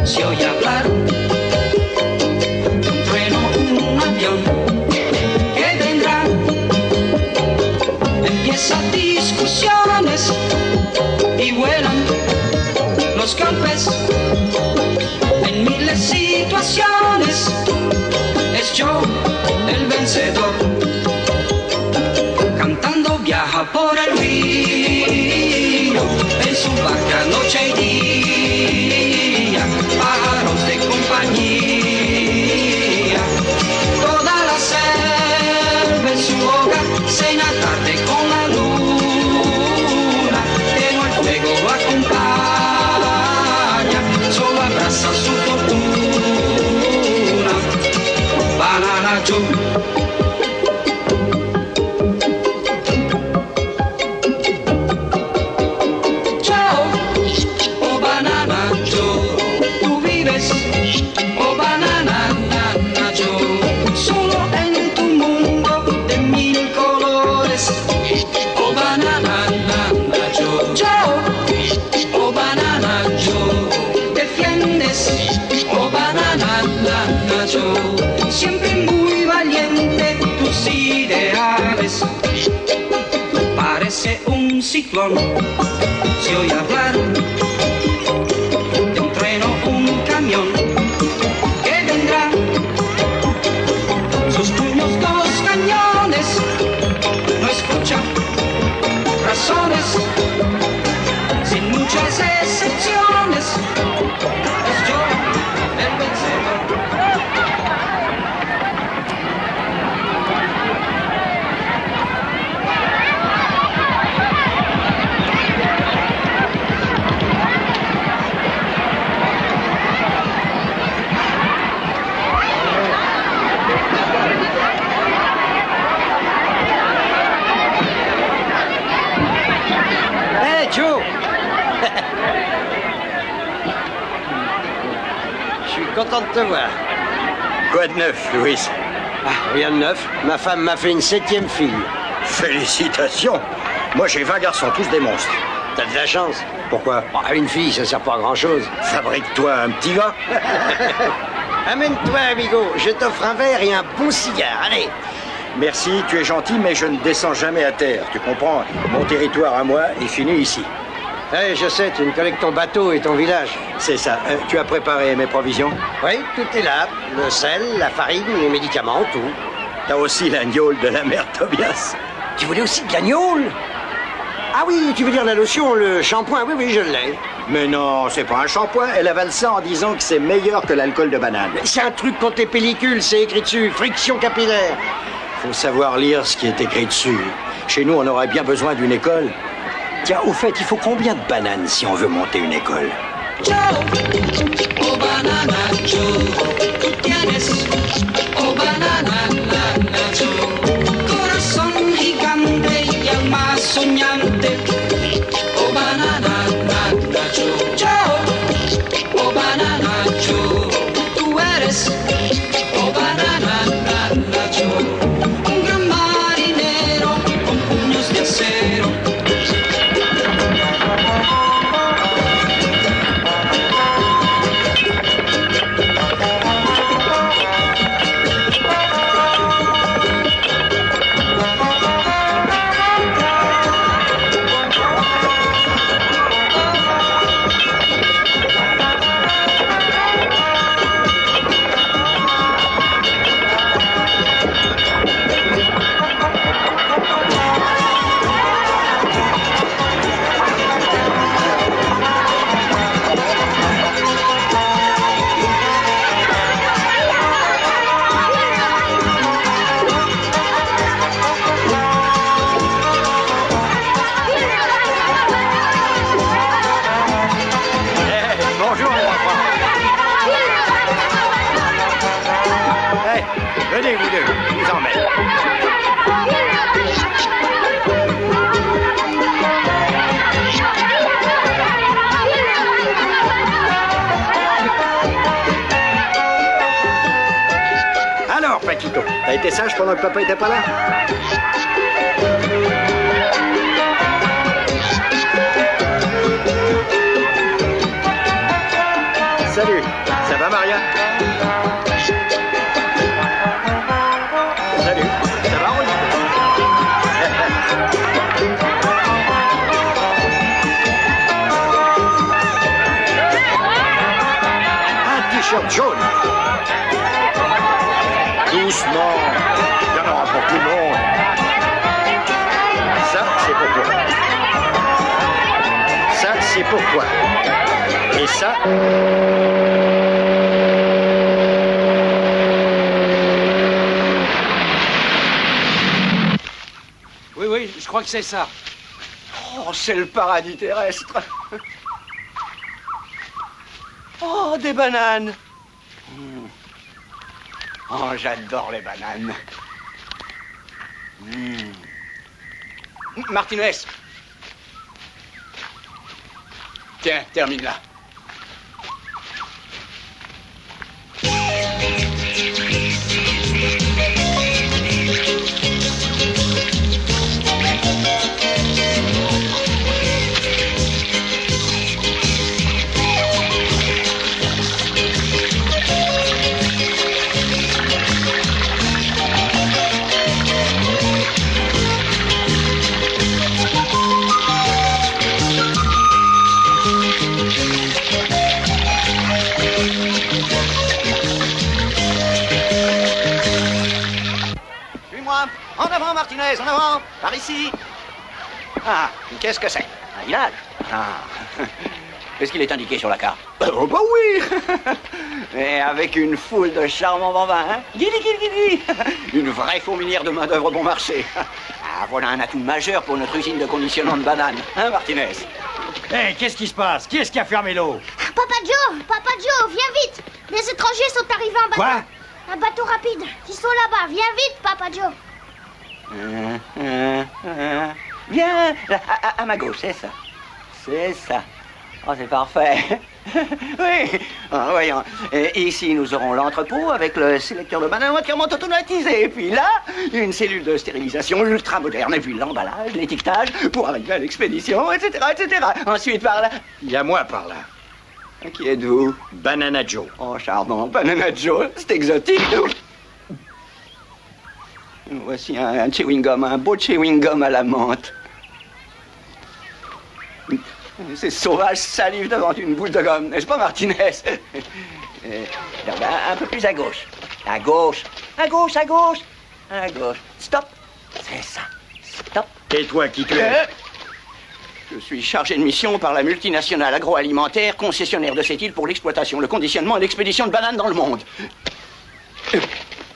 Se oye hablar de un trueno, un avión que vendrá. Empiezan discusiones y vuelan los golpes en miles de situaciones. Es yo el vencedor, cantando viaja por el río en su barca noche y día. Pájaros de compañía, toda la selva en su hogar, cena tarde con la luna, pero el fuego lo acompaña, solo abraza su fortuna. Banana Joe. Siempre muy valiente, tus ideales. Parece un ciclón, se oye hablar de un tren o un camión que vendrá. Sus puños, dos cañones, no escucha razones, sin muchas excepciones. Es yo el vencedor. Je suis content de te voir. Quoi de neuf, Louis? Ah, rien de neuf. Ma femme m'a fait une 7e fille. Félicitations. Moi, j'ai 20 garçons, tous des monstres. T'as de la chance. Pourquoi? Ah, une fille, ça sert pas à grand-chose. Fabrique-toi un petit gars. Amène-toi, amigo. Je t'offre un verre et un bon cigare. Allez. Merci, tu es gentil, mais je ne descends jamais à terre. Tu comprends? Mon territoire à moi est fini ici. Eh, je sais, tu me collectes ton bateau et ton village. C'est ça. Tu as préparé mes provisions? Oui, tout est là. Le sel, la farine, les médicaments, tout. T'as aussi la gnôle de la mère Tobias. Tu voulais aussi de la gnôle? Ah oui, tu veux dire la lotion, le shampoing? Oui, oui, je l'ai. Mais non, c'est pas un shampoing. Elle avale ça en disant que c'est meilleur que l'alcool de banane. C'est un truc contre les pellicules, c'est écrit dessus. Friction capillaire. Faut savoir lire ce qui est écrit dessus. Chez nous, on aurait bien besoin d'une école. Tiens, au fait, il faut combien de bananes si on veut monter une école? Joe, oh banana Joe, tú tienes, oh banana Joe, corazón gigante y alma soñante, oh banana Joe, Joe, oh banana Joe, tú eres, oh banana Joe, un gran marinero con puños de acero. Venez, vous deux, je vous emmène. Alors, Paquito, t'as été sage pendant que papa était pas là? Salut, ça va, Maria? Salut, ça va, Roger? Un t-shirt jaune. Doucement, il y en aura pour tout le monde. Ça, c'est pour toi. Ça, c'est pour toi. Et ça... Oui, oui, je crois que c'est ça. Oh, c'est le paradis terrestre. Oh, des bananes. Oh, j'adore les bananes. Martinez. Tiens, termine là. En avant, Martinez, en avant, par ici. Ah, qu'est-ce que c'est? Un village? Ah. Est-ce qu'il est indiqué sur la carte? Oh, bah oui. Et avec une foule de charmants bambins, hein? Guili, guili, guili. Une vraie fourmilière de main-d'œuvre bon marché. Ah, voilà un atout majeur pour notre usine de conditionnement de bananes, hein, Martinez? Hé, qu'est-ce qui se passe? Qui est-ce qui a fermé l'eau? Papa Joe, viens vite. Les étrangers sont arrivés en bateau. Quoi? Un bateau rapide. Ils sont là-bas. Viens vite, Papa Joe. Viens, à ma gauche, c'est ça. C'est ça. Oh, c'est parfait. Oui. Ah, voyons. Et ici, nous aurons l'entrepôt avec le sélecteur de bananes entièrement automatisé. Et puis là, une cellule de stérilisation ultra moderne. Et puis l'emballage, l'étiquetage pour arriver à l'expédition, etc., etc. Ensuite, par là... Il y a moi par là. Qui êtes-vous? Banana Joe. Oh, charmant. Banana Joe, c'est exotique. Voici un chewing-gum, un beau chewing-gum à la menthe. Ces sauvages salivent devant une boule de gomme, n'est-ce pas, Martinez? Un peu plus à gauche. À gauche. À gauche, à gauche. À gauche. Stop. C'est ça. Stop. Et toi, qui tu es? Je suis chargé de mission par la multinationale agroalimentaire, concessionnaire de cette île pour l'exploitation, le conditionnement et l'expédition de bananes dans le monde.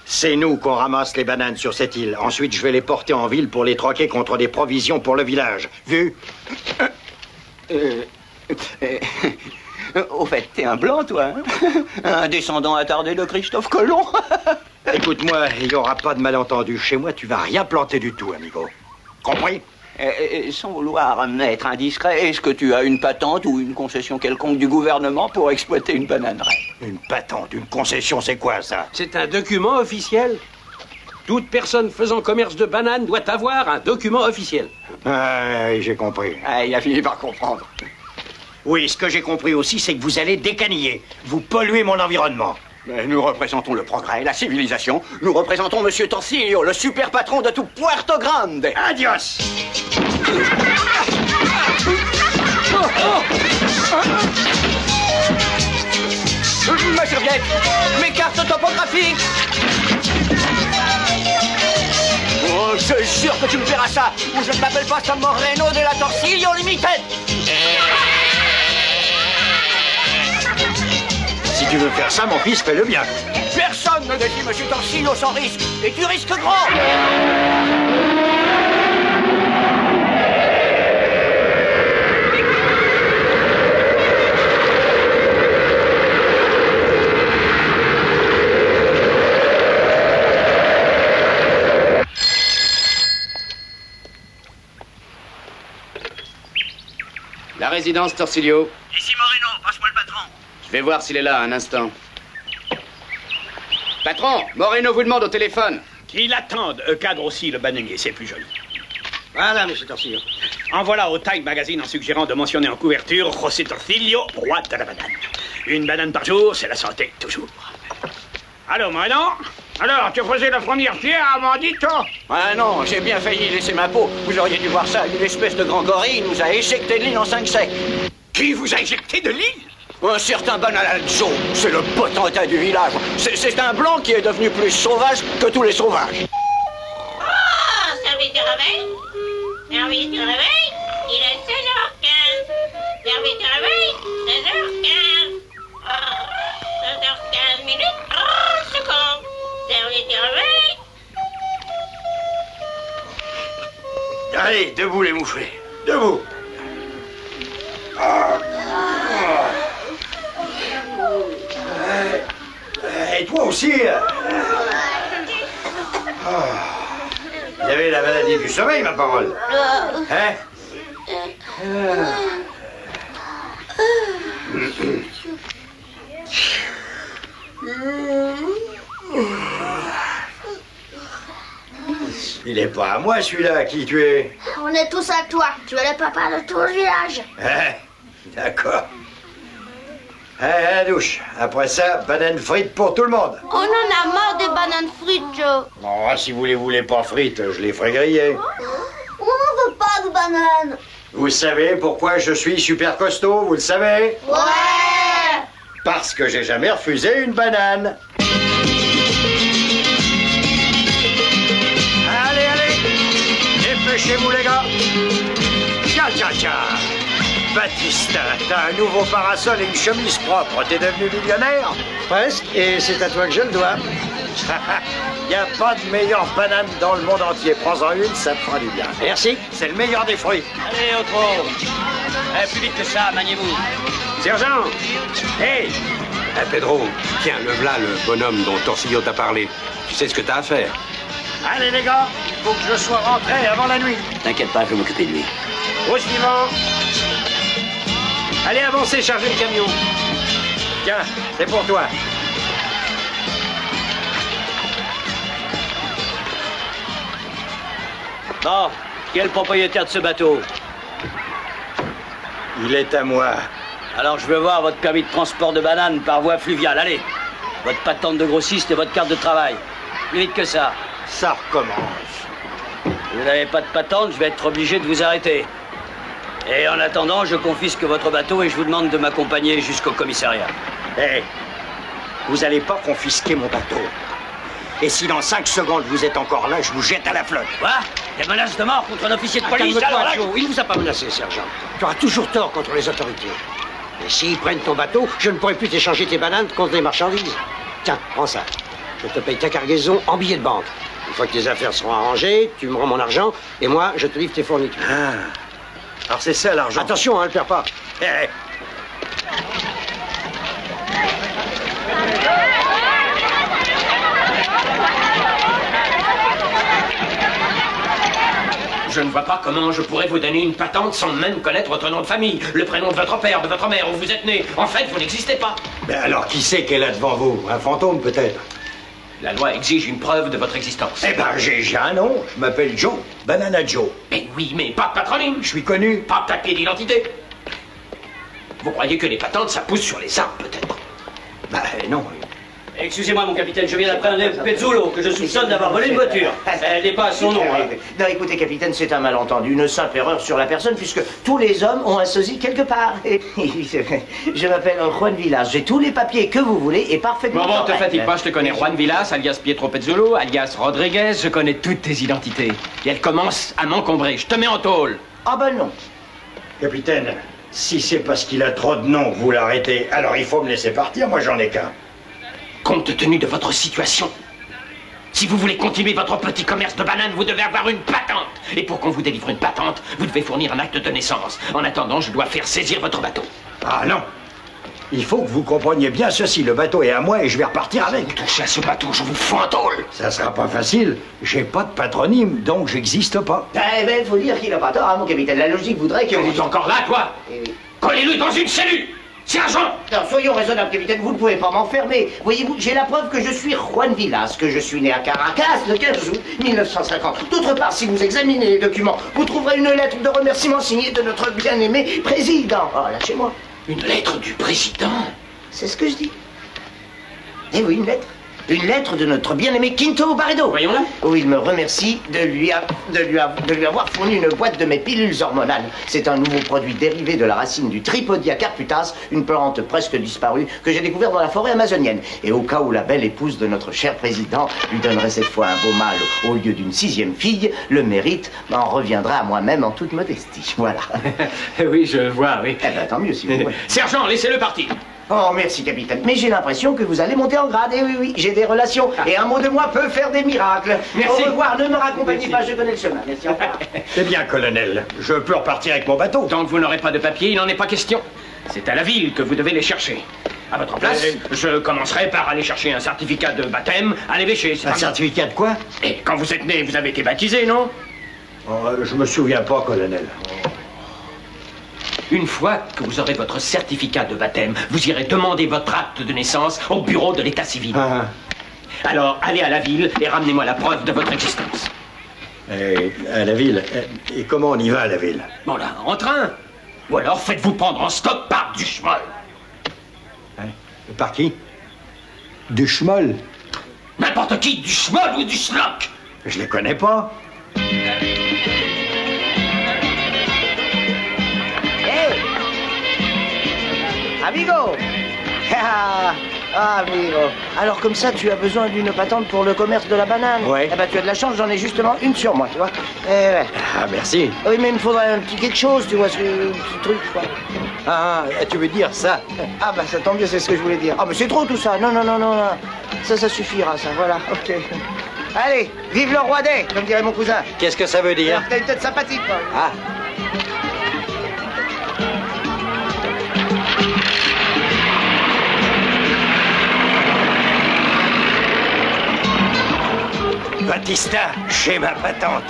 C'est nous qu'on ramasse les bananes sur cette île. Ensuite, je vais les porter en ville pour les troquer contre des provisions pour le village. Vu? Au fait, t'es un blanc, toi, hein? Un descendant attardé de Christophe Colomb. Écoute-moi, il n'y aura pas de malentendu. Chez moi, tu vas rien planter du tout, amigo. Compris? Sans vouloir être indiscret, est-ce que tu as une patente ou une concession quelconque du gouvernement pour exploiter une bananeraie? Une patente, une concession, c'est quoi, ça? C'est un document officiel. Toute personne faisant commerce de bananes doit avoir un document officiel. Ah, j'ai compris. Ah, il a fini par comprendre. Oui, ce que j'ai compris aussi, c'est que vous allez décaniller. Vous polluez mon environnement. Mais nous représentons le progrès, la civilisation. Nous représentons Monsieur Torsillo, le super patron de tout Puerto Grande. Adios! Ma serviette, mes cartes topographiques. Oh, c'est sûr que tu me paieras ça, ou je ne m'appelle pas Sam Moreno de la Torsillo Limited. Si tu veux faire ça, mon fils, fais-le bien. Personne ne défie Monsieur Torsillo sans risque, et tu risques grand. résidence, Torsilio. Ici Moreno, passe-moi le patron. Je vais voir s'il est là, un instant. Patron, Moreno vous demande au téléphone. Qu'il attende, cadre aussi le bananier, c'est plus joli. Voilà, monsieur Torsillo. En voilà au Time Magazine en suggérant de mentionner en couverture José Torsillo, roi de la banane. Une banane par jour, c'est la santé, toujours. Allô, Moreno? Alors, tu faisais la première pierre à Mandito? Ah non, j'ai bien failli laisser ma peau. Vous auriez dû voir ça. Une espèce de grand gorille nous a éjecté de l'île en 5 secs. Qui vous a éjecté de l'île? Un certain Banana Joe, c'est le potentat du village. C'est un blanc qui est devenu plus sauvage que tous les sauvages. Oh, service du réveil. Service du réveil. Il est 16h15. Service du réveil. 16h15. 16h15 minutes, 30 secondes. Service du réveil. Allez, debout les mouflés. Debout. Et toi aussi. Vous avez la maladie du sommeil, ma parole. Hein? Il est pas à moi, celui-là. Qui tu es? On est tous à toi. Tu es le papa de tout le village. Hein? D'accord. Allez, à la douche. Après ça, banane frite pour tout le monde. On en a marre des bananes frites, Joe. Oh, si vous les voulez pas frites, je les ferai griller. On n'en veut pas de bananes. Vous savez pourquoi je suis super costaud, vous le savez? Ouais. Parce que j'ai jamais refusé une banane. Allez, allez, dépêchez-vous les gars. Tiens, tiens, tiens. Baptiste, t'as un nouveau parasol et une chemise propre. T'es devenu millionnaire? Presque, et c'est à toi que je le dois. Il n'y a pas de meilleure banane dans le monde entier. Prends-en une, ça te fera du bien. Merci. C'est le meilleur des fruits. Allez, Otro. Plus vite que ça, maniez-vous. Sergent! Hey! Pedro, tiens, le v'là, le bonhomme dont Torsillo t'a parlé. Tu sais ce que t'as à faire. Allez les gars, il faut que je sois rentré avant la nuit. T'inquiète pas, je vais m'occuper de lui. Au suivant! Allez, avancez, chargez le camion. Tiens, c'est pour toi. Bon, qui est le propriétaire de ce bateau? Il est à moi. Alors je veux voir votre permis de transport de bananes par voie fluviale, allez. Votre patente de grossiste et votre carte de travail. Plus vite que ça. Ça recommence. Vous n'avez pas de patente, je vais être obligé de vous arrêter. Et en attendant, je confisque votre bateau et je vous demande de m'accompagner jusqu'au commissariat. Hé, vous allez pas confisquer mon bateau. Et si dans 5 secondes vous êtes encore là, je vous jette à la flotte. Quoi? Des menaces de mort contre un officier de police? Calme-toi, Alors là, Joe. Il ne vous a pas menacé, sergent. Tu auras toujours tort contre les autorités. Et s'ils prennent ton bateau, je ne pourrai plus t'échanger tes bananes contre des marchandises. Tiens, prends ça. Je te paye ta cargaison en billets de banque. Une fois que tes affaires seront arrangées, tu me rends mon argent et moi, je te livre tes fournitures. Ah. Alors c'est ça l'argent. Attention, hein, le perds pas. Hé. Je ne vois pas comment je pourrais vous donner une patente sans même connaître votre nom de famille, le prénom de votre père, de votre mère, où vous êtes né. En fait, vous n'existez pas. Ben alors qui c'est qui est là devant vous? Un fantôme peut-être? La loi exige une preuve de votre existence. Eh ben j'ai un nom, je m'appelle Joe. Banana Joe. Mais oui, mais pas de patronyme. Je suis connu. Pas de papier d'identité. Vous croyez que les patentes, ça pousse sur les arbres, peut-être? Ben non. excusez-moi, mon capitaine, je viens d'apprendre Pezzulo, que je soupçonne d'avoir volé une voiture. Elle n'est pas à son nom. Hein. Non, écoutez, capitaine, c'est un malentendu, une simple erreur sur la personne, puisque tous les hommes ont un sosie quelque part. Et, je m'appelle Juan Villas, j'ai tous les papiers que vous voulez et parfaitement Bon, te corrects. fatigue pas, je te connais. Juan Villas, alias Pietro Pezzulo, alias Rodriguez, je connais toutes tes identités. Et elle commence à m'encombrer. Je te mets en tôle. Ah ben non. Capitaine, si c'est parce qu'il a trop de noms que vous l'arrêtez, alors il faut me laisser partir, moi j'en ai qu'un. Compte tenu de votre situation, si vous voulez continuer votre petit commerce de bananes, vous devez avoir une patente. Et pour qu'on vous délivre une patente, vous devez fournir un acte de naissance. En attendant, je dois faire saisir votre bateau. Ah non. Il faut que vous compreniez bien ceci. Le bateau est à moi et je vais repartir avec. Vous touchez à ce bateau, je vous fous en tôle. Ça sera pas facile. J'ai pas de patronyme, donc j'existe pas. Eh ben, faut dire qu'il n'a pas tort, hein, mon capitaine. La logique voudrait que... Vous êtes encore là, toi? Eh oui. Collez-le dans une cellule. Sergent! Non, soyons raisonnables, capitaine, vous ne pouvez pas m'enfermer. Voyez-vous, j'ai la preuve que je suis Juan Villas, que je suis né à Caracas le 15 août 1950. D'autre part, si vous examinez les documents, vous trouverez une lettre de remerciement signée de notre bien-aimé président. Oh, lâchez-moi. Une lettre du président? C'est ce que je dis. Eh oui, une lettre. Une lettre de notre bien-aimé Quinto Barredo. Voyons-la. Où il me remercie de lui avoir fourni une boîte de mes pilules hormonales. C'est un nouveau produit dérivé de la racine du Tripodia carputas, une plante presque disparue que j'ai découvert dans la forêt amazonienne. Et au cas où la belle épouse de notre cher président lui donnerait cette fois un beau mâle au lieu d'une 6e fille, le mérite m'en reviendra à moi-même en toute modestie. Voilà. Oui, je vois, oui. Eh ben, tant mieux si vous voulez. Sergent, laissez-le partir. Oh, merci, capitaine. Mais j'ai l'impression que vous allez monter en grade. Eh oui, oui, j'ai des relations. Et un mot de moi peut faire des miracles. Merci. Au revoir, ne me raccompagnez pas, je connais le chemin. Merci, au revoir. C'est bien, colonel. Je peux repartir avec mon bateau. Tant que vous n'aurez pas de papier, il n'en est pas question. C'est à la ville que vous devez les chercher. À votre place, je commencerai par aller chercher un certificat de baptême à l'évêché. Un certificat de quoi? Et quand vous êtes né, vous avez été baptisé, non? Oh, je me souviens pas, colonel. Une fois que vous aurez votre certificat de baptême, vous irez demander votre acte de naissance au bureau de l'état civil. Ah. Alors, allez à la ville et ramenez-moi la preuve de votre existence. Et à la ville. Et comment on y va à la ville? Bon là, en train. Ou alors faites-vous prendre en stop par du schmoll. Hein? Par qui? Du schmoll? N'importe qui, du schmoll ou du schlock. Je les connais pas. Amigo! Ah, amigo. Alors comme ça, tu as besoin d'une patente pour le commerce de la banane? Ouais. Eh ben, tu as de la chance, j'en ai justement une sur moi, tu vois. Ouais. Ah, merci. Oui, mais il me faudrait un petit quelque chose, tu vois, un petit truc, quoi. Ah, tu veux dire ça? Ah, bah ça tombe bien, c'est ce que je voulais dire. Ah, mais c'est trop tout ça. Non, non, non, non, non. Ça suffira, ça, voilà, ok. Allez, vive le roi des, comme dirait mon cousin. Qu'est-ce que ça veut dire? T'as une tête sympathique, quoi. Ah. Batista, j'ai ma patente.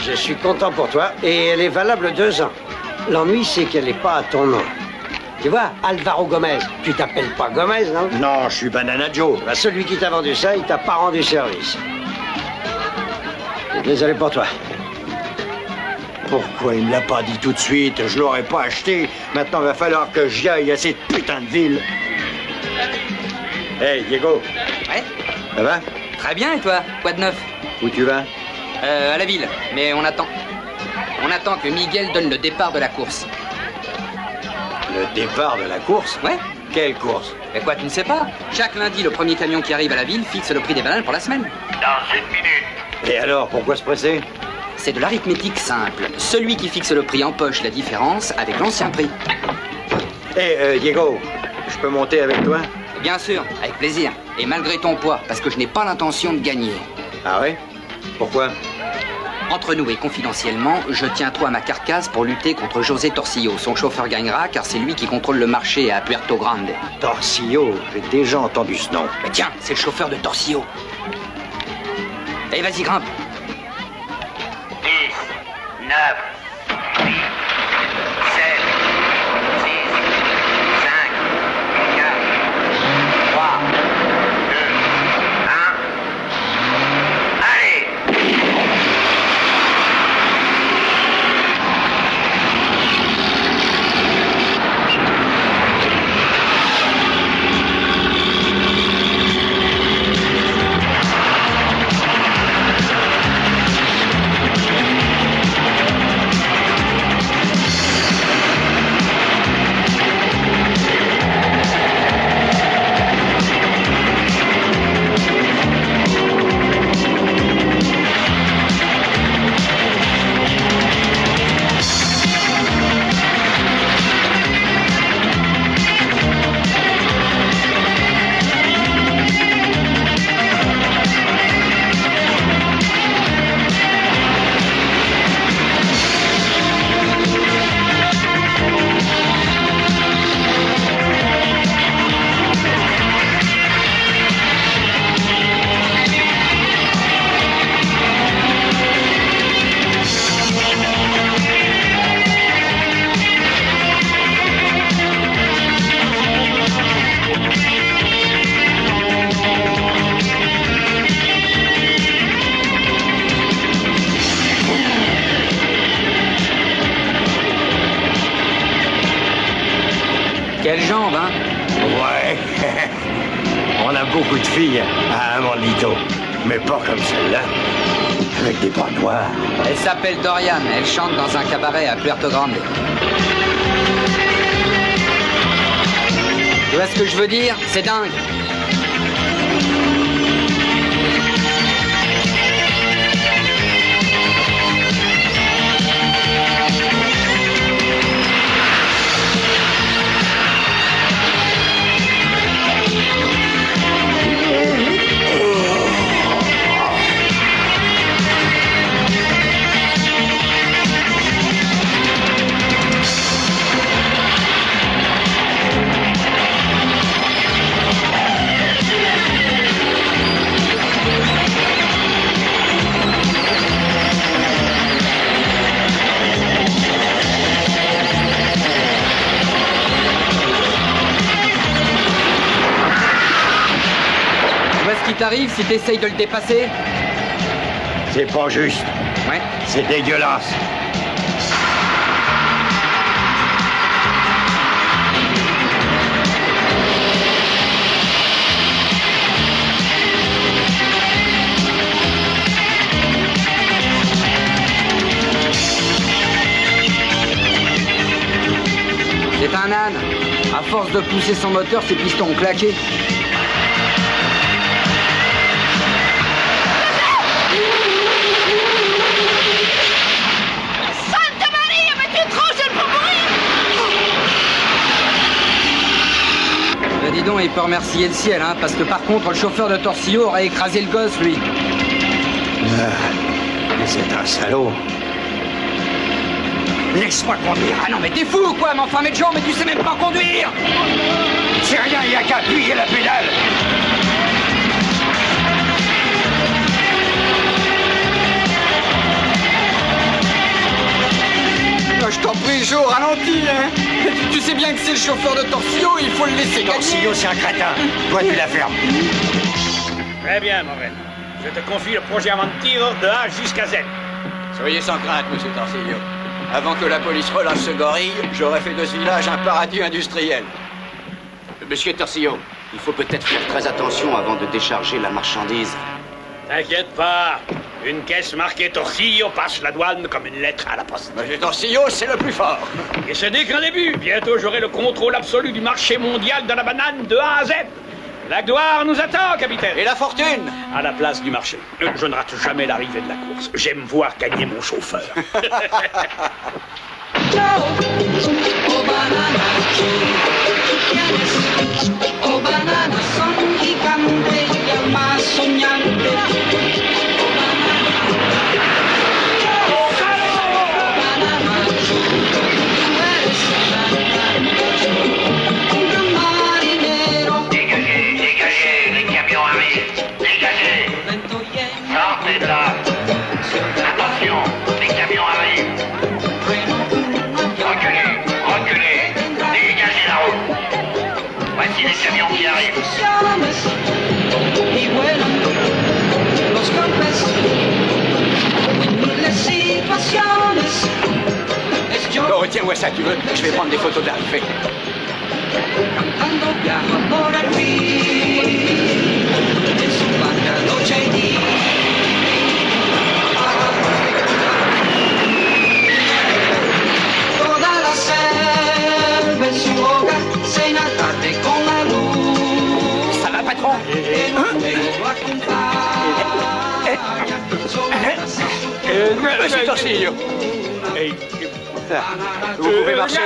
Je suis content pour toi et elle est valable 2 ans. L'ennui, c'est qu'elle n'est pas à ton nom. Tu vois, Alvaro Gomez, tu t'appelles pas Gomez, non? Non, je suis Banana Joe. Bah, celui qui t'a vendu ça, il t'a pas rendu service. Désolé pour toi. Pourquoi il me l'a pas dit tout de suite? Je l'aurais pas acheté. Maintenant, il va falloir que j'y aille à cette putain de ville. Hey, Diego. Ouais? Ça va? Très bien, et toi? Quoi de neuf? Où tu vas? À la ville, mais on attend. On attend que Miguel donne le départ de la course. Le départ de la course? Ouais? Quelle course? Mais quoi, tu ne sais pas? Chaque lundi, le premier camion qui arrive à la ville fixe le prix des bananes pour la semaine. Dans 1 minute. Et alors, pourquoi se presser? C'est de l'arithmétique simple. Celui qui fixe le prix empoche la différence avec l'ancien prix. Hey, Diego, je peux monter avec toi? Bien sûr, avec plaisir. Et malgré ton poids, parce que je n'ai pas l'intention de gagner. Ah ouais? Pourquoi? Entre nous et confidentiellement, je tiens toi à ma carcasse pour lutter contre José Torsillo. Son chauffeur gagnera car c'est lui qui contrôle le marché à Puerto Grande. Torsillo, j'ai déjà entendu ce nom. Mais tiens, c'est le chauffeur de Torsillo. Allez, vas-y, grimpe. 10, 9, 8, 7, 6, 5, 4, 3, 2, 1. Allez! jambes, hein. Ouais. On a beaucoup de filles à Amandito, mais pas comme celle-là. Avec des bras noirs. Elle s'appelle Dorian, elle chante dans un cabaret à Puerto Grande. Tu vois ce que je veux dire? C'est dingue. Ce qui t'arrive si t'essayes de le dépasser? C'est pas juste. Ouais. C'est dégueulasse. C'est un âne. À force de pousser son moteur, ses pistons ont claqué. Dis donc, il peut remercier le ciel, hein, parce que par contre, le chauffeur de Torsillo aurait écrasé le gosse, lui. Mais c'est un salaud. Laisse-moi conduire. Ah non, mais t'es fou ou quoi? Mais enfin, mais Joe, mais tu sais même pas conduire! C'est rien, il n'y a qu'à appuyer la pédale. Je t'en prie, Joe, ralentis, hein. Tu sais bien que c'est le chauffeur de Torsillo, il faut le laisser gagner. Torsillo, c'est un crétin. Toi, tu la fermes. Très bien, Morel. Je te confie le projet Aventiro de A jusqu'à Z. Soyez sans crainte, monsieur Torsillo. Avant que la police relâche ce gorille, j'aurais fait de ce village un paradis industriel. Monsieur Torsillo, il faut peut-être faire très attention avant de décharger la marchandise. T'inquiète pas. Une caisse marquée Torsillo passe la douane comme une lettre à la poste. Monsieur Torsillo, c'est le plus fort. Et ce n'est qu'un début. Bientôt, j'aurai le contrôle absolu du marché mondial de la banane de A à Z. La gloire nous attend, capitaine. Et la fortune? À la place du marché. Je ne rate jamais l'arrivée de la course. J'aime voir gagner mon chauffeur. Oh banana, oh banana, son gigante y el más soñante. Sortez de là. Attention, les camions arrivent. Reculez, reculez. Dégagez la route. Voici les camions qui arrivent. Oh, retiens-moi ça, tu veux? Je vais prendre des photos d'arrivée. Ça va, patron? Monsieur Torsillo. Vous pouvez marcher.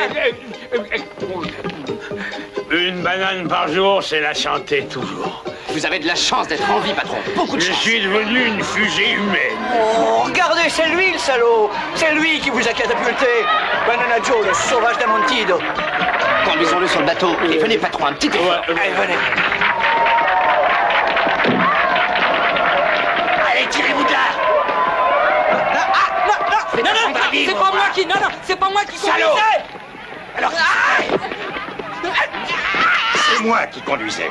Une banane par jour, c'est la santé toujours. Vous avez de la chance d'être en vie, patron. Beaucoup de chance. Je suis devenu une fusée humaine. Oh, regardez, c'est lui le salaud. C'est lui qui vous a catapulté. Banana Joe, le sauvage d'Amontito. Conduisons-le sur le bateau. Et venez, patron, un petit effort. Allez, venez. Allez, tirez-vous de là. C'est pas moi qui... Non, c'est pas moi qui Salaud! conduisais. Alors, c'est moi qui conduisais.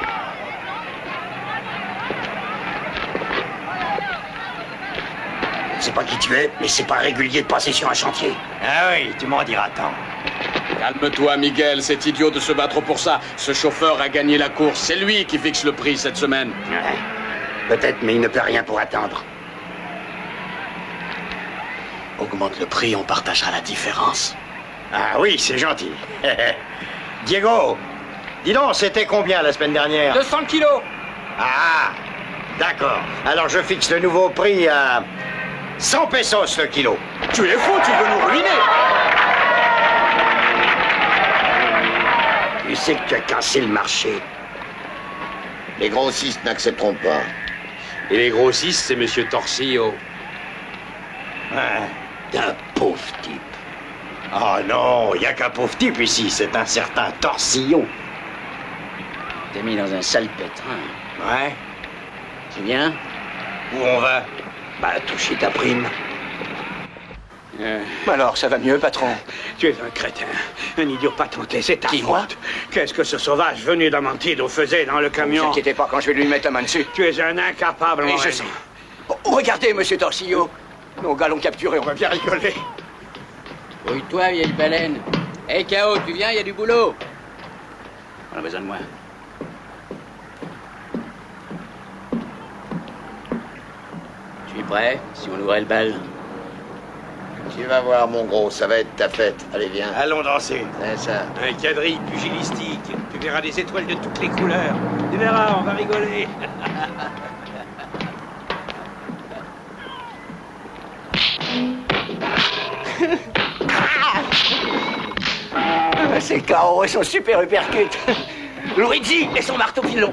sais pas qui tu es, mais c'est pas régulier de passer sur un chantier. Ah oui, tu m'en diras tant. Calme-toi, Miguel, c'est idiot de se battre pour ça. Ce chauffeur a gagné la course, c'est lui qui fixe le prix cette semaine. Ouais. Peut-être, mais il ne peut rien pour attendre. Augmente le prix, on partagera la différence. Ah oui, c'est gentil. Diego, dis donc, c'était combien la semaine dernière? 200 kilos. Ah, d'accord. Alors je fixe le nouveau prix à 100 pesos le kilo. Tu es fou, tu veux nous ruiner. Tu sais que tu as cassé le marché. Les grossistes n'accepteront pas. Et les grossistes, c'est Monsieur Torsillo. D'un pauvre type. Oh non, il n'y a qu'un pauvre type ici, c'est un certain Torsillo. T'es mis dans un sale pétrin. Ouais. C'est bien? Où on va? Bah, toucher ta prime. Alors, ça va mieux, patron? Tu es un crétin, un idiot patenté, c'est ta Qui, moi? faute. Qu'est-ce que ce sauvage venu d'Amantido faisait dans le Ne camion? vous inquiétez pas quand je vais lui mettre la main dessus. Tu es un incapable, Et mon je Raymond. sais. Oh, regardez, monsieur Torsillo. Nos gars l'ont capturé, on va bien rigoler. Brouille-toi, vieille baleine. Hé, K.O., tu viens, il y a du boulot. On a besoin de moi. Tu es prêt, si on ouvrait le bal? Tu vas voir, mon gros, ça va être ta fête. Allez, viens. Allons danser. C'est ça. Un quadrille pugilistique. Tu verras des étoiles de toutes les couleurs. Tu verras, on va rigoler. Ces KO et son super uppercut. Luigi et son marteau pilon.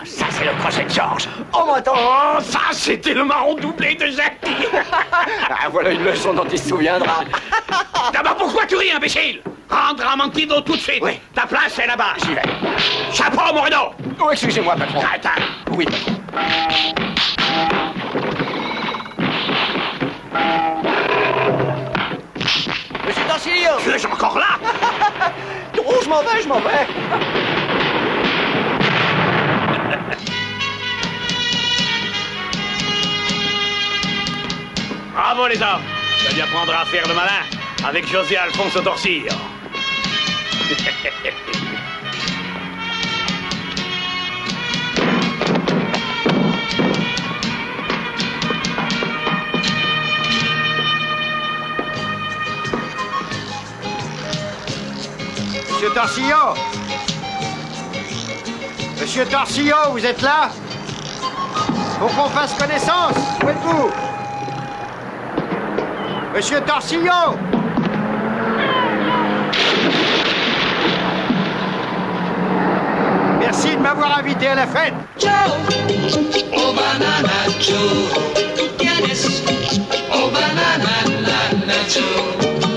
Ça, c'est le crochet de George. Oh, mais attends, ça, c'était le marron doublé de Jackie. Ah, voilà une leçon dont il se souviendra. D'abord, pourquoi tu ris, imbécile? Rentre à Mantido tout de suite. Oui. Ta place est là-bas. J'y vais. Chapeau, Moreno. Oh, excusez-moi, patron. Crétin. Oui, patron. Monsieur Torsillo. Tu es encore là? Oh, je m'en vais, je m'en vais. Bravo, les hommes. Ça lui apprendra à faire le malin avec José Alfonso Torsillo. Monsieur Torsillo! Monsieur Torsillo, vous êtes là? Faut qu'on fasse connaissance. Où êtes-vous? Monsieur Torsillo! Merci de m'avoir invité à la fête. Joe, oh banana Joe, tú tienes, oh banana Joe,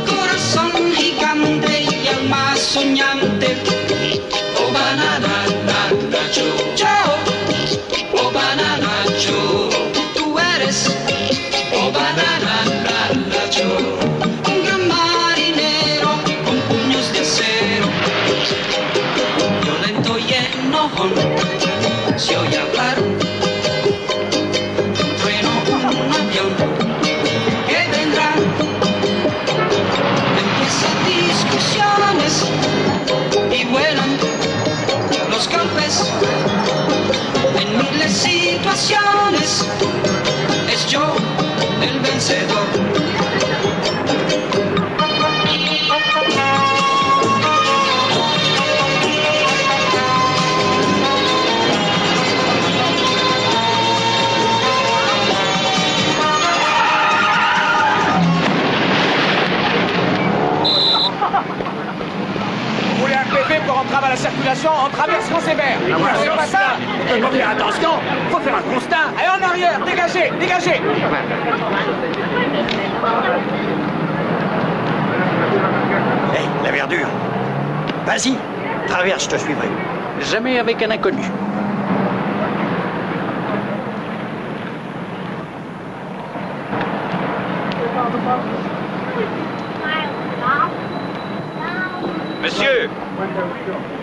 corazón gigante y alma soñante, oh banana Joe, Joe, oh banana Joe, tú eres, oh banana Joe, un gran marinero con puños de acero, violento y enojón, se oye hablar de un trueno, un avión que vendrá. Empiezan discusiones y vuelan los golpes en miles de situaciones. Es yo el vencedor. Vous voulez un PV pour entrave à la circulation en traversant sévère? C'est pas ça? Faut faire attention, faut faire un constat. Allez en arrière, dégagez, dégagez. Hé, la verdure. Vas-y, traverse, je te suivrai. Jamais avec un inconnu. Monsieur,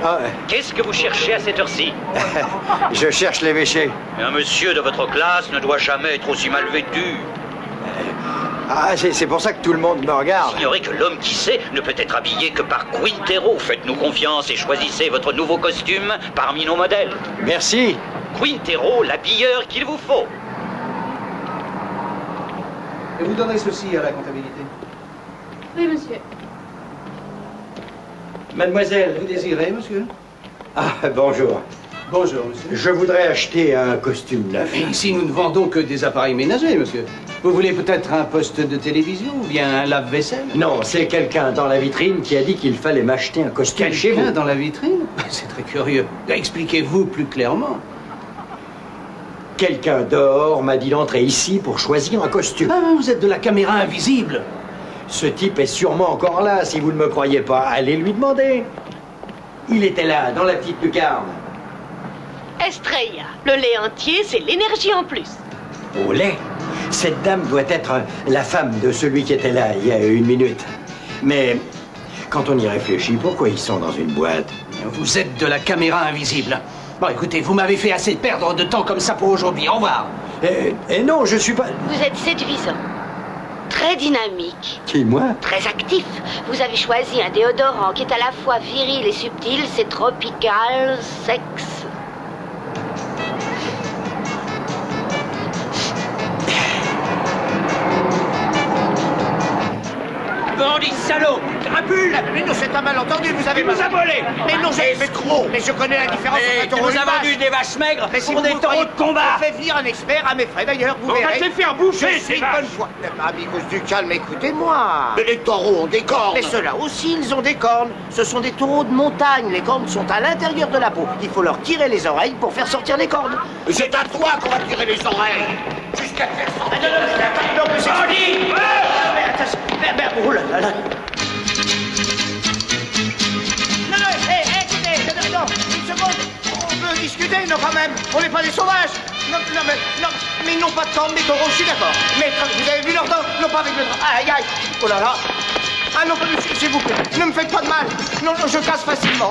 Ah, qu'est-ce que vous cherchez à cette heure-ci? je cherche l'évêché. Un monsieur de votre classe ne doit jamais être aussi mal vêtu. Ah, c'est pour ça que tout le monde me regarde. Ignorez que l'homme qui sait ne peut être habillé que par Quintero. Faites-nous confiance et choisissez votre nouveau costume parmi nos modèles. Merci. Quintero, l'habilleur qu'il vous faut. Et vous donnerez ceci à la comptabilité. Oui, monsieur. Mademoiselle. Vous désirez, monsieur? Ah, bonjour. Bonjour, monsieur. Je voudrais acheter un costume neuf. Et ici, nous ne vendons que des appareils ménagers, monsieur. Vous voulez peut-être un poste de télévision ou bien un lave-vaisselle? Non, c'est quelqu'un dans la vitrine qui a dit qu'il fallait m'acheter un costume chez vous. Quelqu'un dans la vitrine? C'est très curieux. Expliquez-vous plus clairement. Quelqu'un dehors m'a dit d'entrer ici pour choisir un costume. Ah, vous êtes de la caméra invisible. Ce type est sûrement encore là. Si vous ne me croyez pas, allez lui demander. Il était là, dans la petite lucarne. Estrella, le lait entier, c'est l'énergie en plus. Au lait? Cette dame doit être la femme de celui qui était là il y a 1 minute. Mais quand on y réfléchit, pourquoi ils sont dans une boîte? Vous êtes de la caméra invisible. Bon, écoutez, vous m'avez fait assez perdre de temps comme ça pour aujourd'hui. Au revoir. Et non, je suis pas... Vous êtes séduisant. Très dynamique. Qui, moi? Très actif. Vous avez choisi un déodorant qui est à la fois viril et subtil. C'est tropical, sexe. Bandit salaud! Crapule! Mais non, c'est un malentendu, vous avez... Il nous a volé! Mais non, mais je connais la différence entre un Tu taureau nous et une as vache. vendu des vaches maigres Mais si pour vous des vous taureaux de combat! On fait venir un expert à mes frais, d'ailleurs, vous verrez. On va te faire bouffer, Je ces suis vaches. bonne foi. Amigos du calme, écoutez-moi. Mais les taureaux ont des cornes. Mais ceux-là aussi, ils ont des cornes. Ce sont des taureaux de montagne. Les cornes sont à l'intérieur de la peau. Il faut leur tirer les oreilles pour faire sortir les cornes. C'est à toi qu'on va tirer les oreilles. Jusqu'à te faire sortir. Non, mais c'est... Bandit! Mais attention, oh là là là. Non, écoutez, non, une seconde. On peut discuter, non, quand même. On n'est pas des sauvages. Non, mais ils n'ont pas de cornes, les taureaux, je suis d'accord. Mais vous avez vu leurs dents? Non, pas avec le drap. Aïe, aïe. Oh là là. Ah non, monsieur, s'il vous plaît, ne me faites pas de mal. Non, je casse facilement.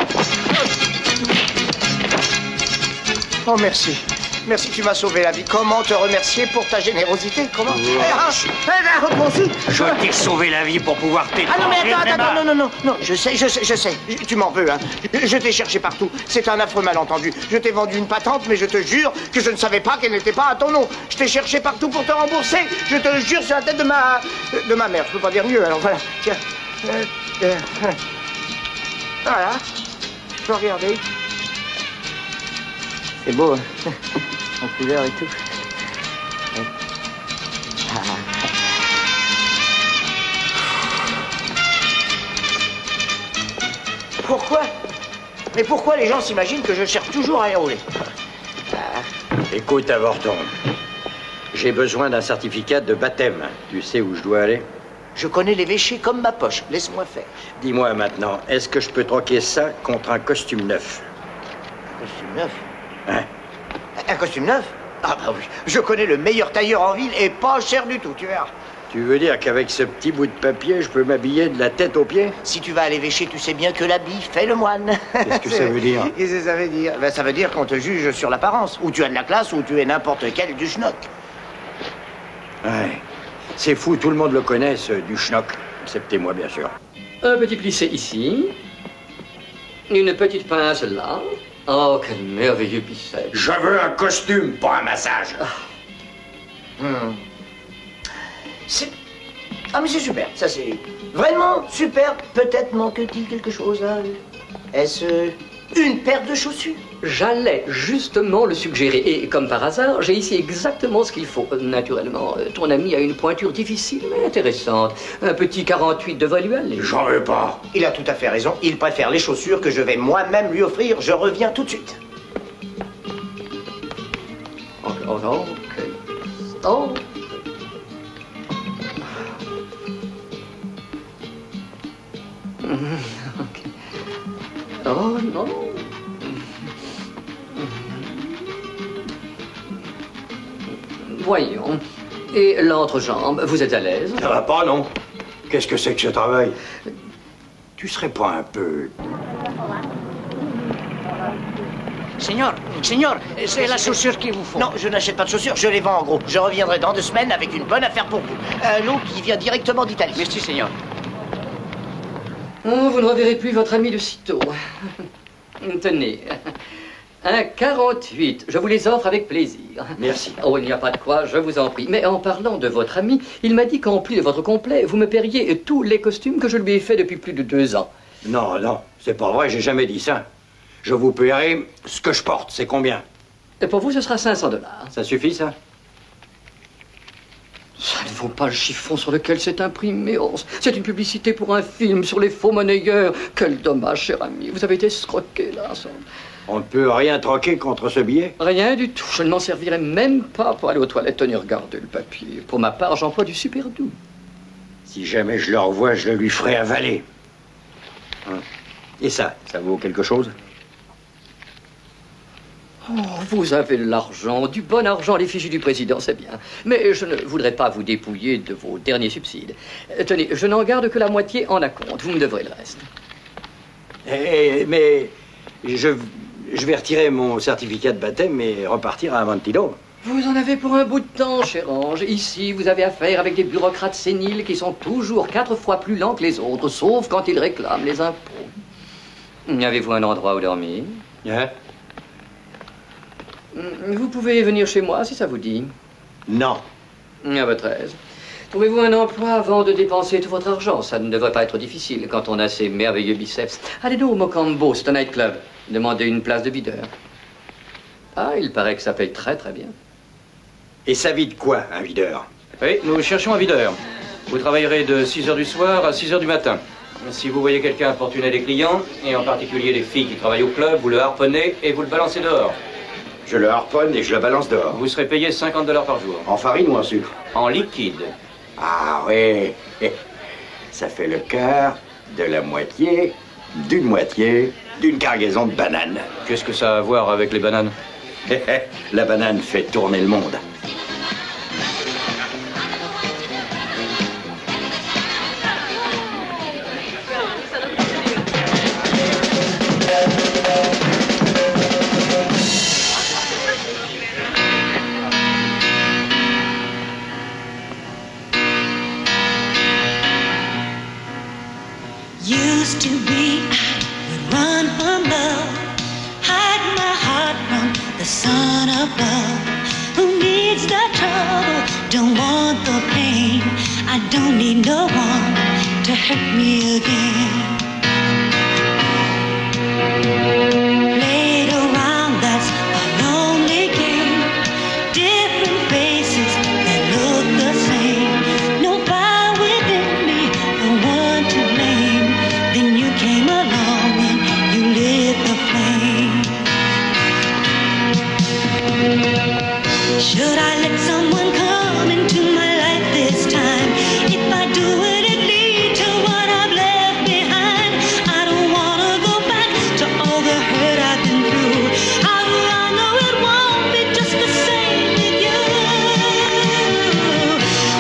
Oh, merci. Merci, tu m'as sauvé la vie. Comment te remercier pour ta générosité? Comment? Moi aussi. Je t'ai sauvé la vie pour pouvoir t'étrangler. Ah non, mais attends, non, je sais. Tu m'en veux, hein. Je t'ai cherché partout. C'est un affreux malentendu. Je t'ai vendu une patente, mais je te jure que je ne savais pas qu'elle n'était pas à ton nom. Je t'ai cherché partout pour te rembourser. Je te jure sur la tête de ma mère. Je peux pas dire mieux, alors voilà. Tiens. Voilà. Tu peux regarder. C'est beau, hein. En couleur et tout. Pourquoi? Mais pourquoi les gens s'imaginent que je cherche toujours à les rouler? Écoute, avorton. J'ai besoin d'un certificat de baptême. Tu sais où je dois aller? Je connais l'évêché comme ma poche. Laisse-moi faire. Dis-moi maintenant, est-ce que je peux troquer ça contre un costume neuf? Un costume neuf? Hein? Un costume neuf? Ah bah oui. Je connais le meilleur tailleur en ville et pas cher du tout, tu verras. Tu veux dire qu'avec ce petit bout de papier, je peux m'habiller de la tête aux pieds? Si tu vas à l'évêché, tu sais bien que l'habit fait le moine. Qu'est-ce que ça veut dire? Qu'est-ce que ça veut dire? Ben, ça veut dire qu'on te juge sur l'apparence. Ou tu as de la classe, ou tu es n'importe quel du schnock. Ouais. C'est fou, tout le monde le connaît, ce du schnock. Excepté moi, bien sûr. Un petit plissé ici. Une petite pince là. Oh, quel merveilleux pisset. Je veux un costume, pas un massage. Ah, mais c'est super, ça c'est vraiment super. Peut-être manque-t-il quelque chose là. Est-ce une paire de chaussures? J'allais justement le suggérer. Et comme par hasard, j'ai ici exactement ce qu'il faut. Naturellement, ton ami a une pointure difficile mais intéressante. Un petit 48 devrait lui aller. J'en veux pas. Il a tout à fait raison. Il préfère les chaussures que je vais moi-même lui offrir. Je reviens tout de suite. Oh. Oh non. Voyons. Et l'entrejambe, vous êtes à l'aise? Ça va pas, non? Qu'est-ce que c'est que ce travail? Tu serais pas un peu... Seigneur, c'est la chaussure qu'il vous faut. Non, je n'achète pas de chaussures, je les vends en gros. Je reviendrai dans 2 semaines avec une bonne affaire pour vous. Un lot qui vient directement d'Italie. Merci, Seigneur. Oh, vous ne reverrez plus votre ami de sitôt. Tenez. Un 48. Je vous les offre avec plaisir. Merci. Oh, il n'y a pas de quoi, je vous en prie. Mais en parlant de votre ami, il m'a dit qu'en plus de votre complet, vous me paieriez tous les costumes que je lui ai faits depuis plus de 2 ans. Non, non, c'est pas vrai, j'ai jamais dit ça. Je vous paierai ce que je porte, c'est combien? Et pour vous, ce sera 500 $. Ça suffit, ça? Ça ne vaut pas le chiffon sur lequel c'est imprimé. Oh, c'est une publicité pour un film sur les faux monnayeurs. Quel dommage, cher ami. Vous avez été escroqué, là. On ne peut rien troquer contre ce billet? Rien du tout. Je ne m'en servirai même pas pour aller aux toilettes. Tenez, regardez le papier. Pour ma part, j'emploie du super doux. Si jamais je le revois, je le lui ferai avaler. Hein? Et ça vaut quelque chose? Oh, vous avez de l'argent, du bon argent, l'effigie du président, c'est bien. Mais je ne voudrais pas vous dépouiller de vos derniers subsides. Tenez, je n'en garde que la moitié en acompte. Vous me devrez le reste. Mais je vais retirer mon certificat de baptême et repartir à Amontillado. Vous en avez pour un bout de temps, cher ange. Ici, vous avez affaire avec des bureaucrates séniles qui sont toujours 4 fois plus lents que les autres, sauf quand ils réclament les impôts. Avez-vous un endroit où dormir? Hein? Vous pouvez venir chez moi si ça vous dit. Non. À votre aise. Trouvez-vous un emploi avant de dépenser tout votre argent? Ça ne devrait pas être difficile quand on a ces merveilleux biceps. Allez donc au Mocambo, c'est un nightclub. Demandez une place de videur. Ah, il paraît que ça paye très très bien. Et ça vide quoi, un videur? Oui, nous cherchons un videur. Vous travaillerez de 6 h du soir à 6 h du matin. Si vous voyez quelqu'un importuner des clients, et en particulier les filles qui travaillent au club, vous le harponnez et vous le balancez dehors. Je le harponne et je le balance dehors. Vous serez payé 50 $ par jour. En farine ou en sucre? En liquide. Ah oui. Ça fait le quart de la moitié, d'une moitié, d'une cargaison de bananes. Qu'est-ce que ça a à voir avec les bananes? La banane fait tourner le monde. Used to be, I would run from love, hide my heart from the son of love. Who needs the trouble, don't want the pain. I don't need no one to hurt me again. Played around, that's a lonely game. Different faces that look the same. No fire within me, no one to blame. Then you came along and you lit the flame. Should I let someone come into my life this time? If I do, would it lead to what I've left behind? I don't wanna go back to all the hurt I've been through. How do I know it won't be just the same with you?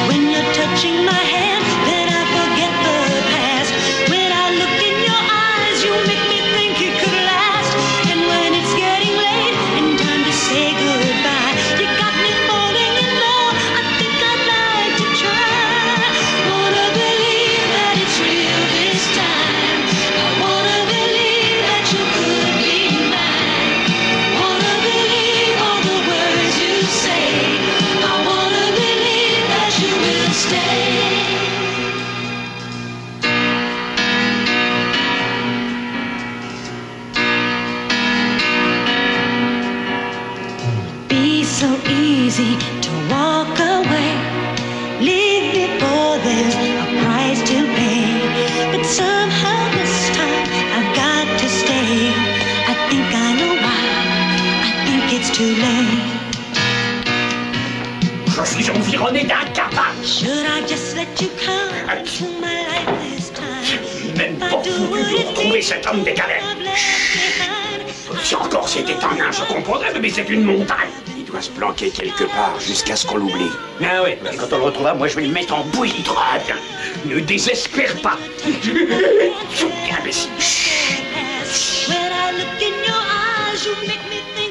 When you're touching my hand, then I forget the past. When I look in your eyes, you make me think it could last. And when it's getting late and time to say goodbye, you got me falling in love. I think I'd like to try. Wanna believe that it's real this time. I wanna believe that you could be mine. Wanna believe all the words you say. I wanna believe that you will stay. Be so easy to walk away. Leave before there's a price to pay. But somehow this time I've got to stay. I think I know why. I think it's too late. Je suis environné d'un cavale. Should I just let you come into my life this time? Même pas voulu retrouver cet homme décalé. Si encore c'était un nain, je comprendrais, mais c'est une montagne. Il doit se planquer quelque part jusqu'à ce qu'on l'oublie. Ah oui, et quand on le retrouvera, moi je vais le mettre en bouillie. Très bien. Ne désespère pas. Imbécile. When I look in your eyes, you make me think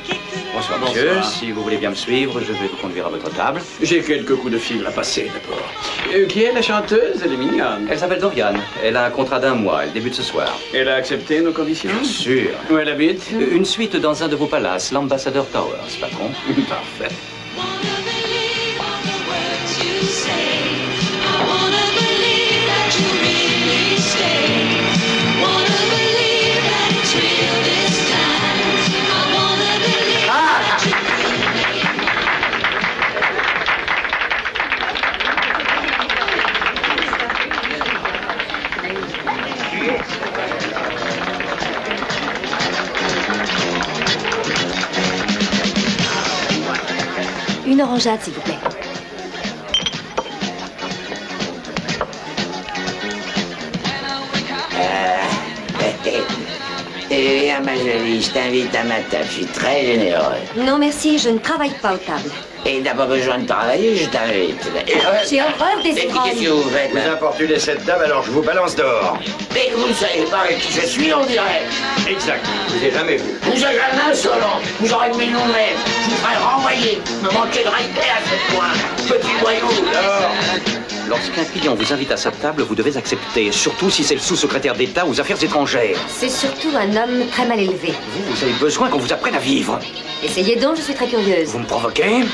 Bonsoir, monsieur. Si vous voulez bien me suivre, je vais vous conduire à votre table. J'ai quelques coups de fil à passer d'abord. Qui est la chanteuse? Elle est mignonne. Elle s'appelle Dorian. Elle a un contrat d'1 mois. Elle débute ce soir. Elle a accepté nos conditions? Bien sûr. Où elle habite? Une suite dans un de vos palaces, l'Ambassador Towers, patron. Parfait. Une orangeade, s'il vous plaît. Et à ma jolie, je t'invite à ma table, je suis très généreux. Non, merci, je ne travaille pas aux tables. Et t'as pas besoin de travailler, je t'invite. J'ai horreur des Qu'est-ce ivrognes. que vous faites, Vous là? importunez cette dame, alors je vous balance dehors. Mais que vous ne savez pas avec qui je suis, on dirait. Exact. Je vous ai jamais vu. Vous êtes un insolent, vous aurez mis nous-mêmes. Je vous ferai renvoyer. Me manquez de respect à ce point. Petit voyou. Alors, Lorsqu'un client vous invite à sa table, vous devez accepter, surtout si c'est le sous-secrétaire d'État aux affaires étrangères. C'est surtout un homme très mal élevé. Vous avez besoin qu'on vous apprenne à vivre. Essayez donc, je suis très curieuse. Vous me provoquez?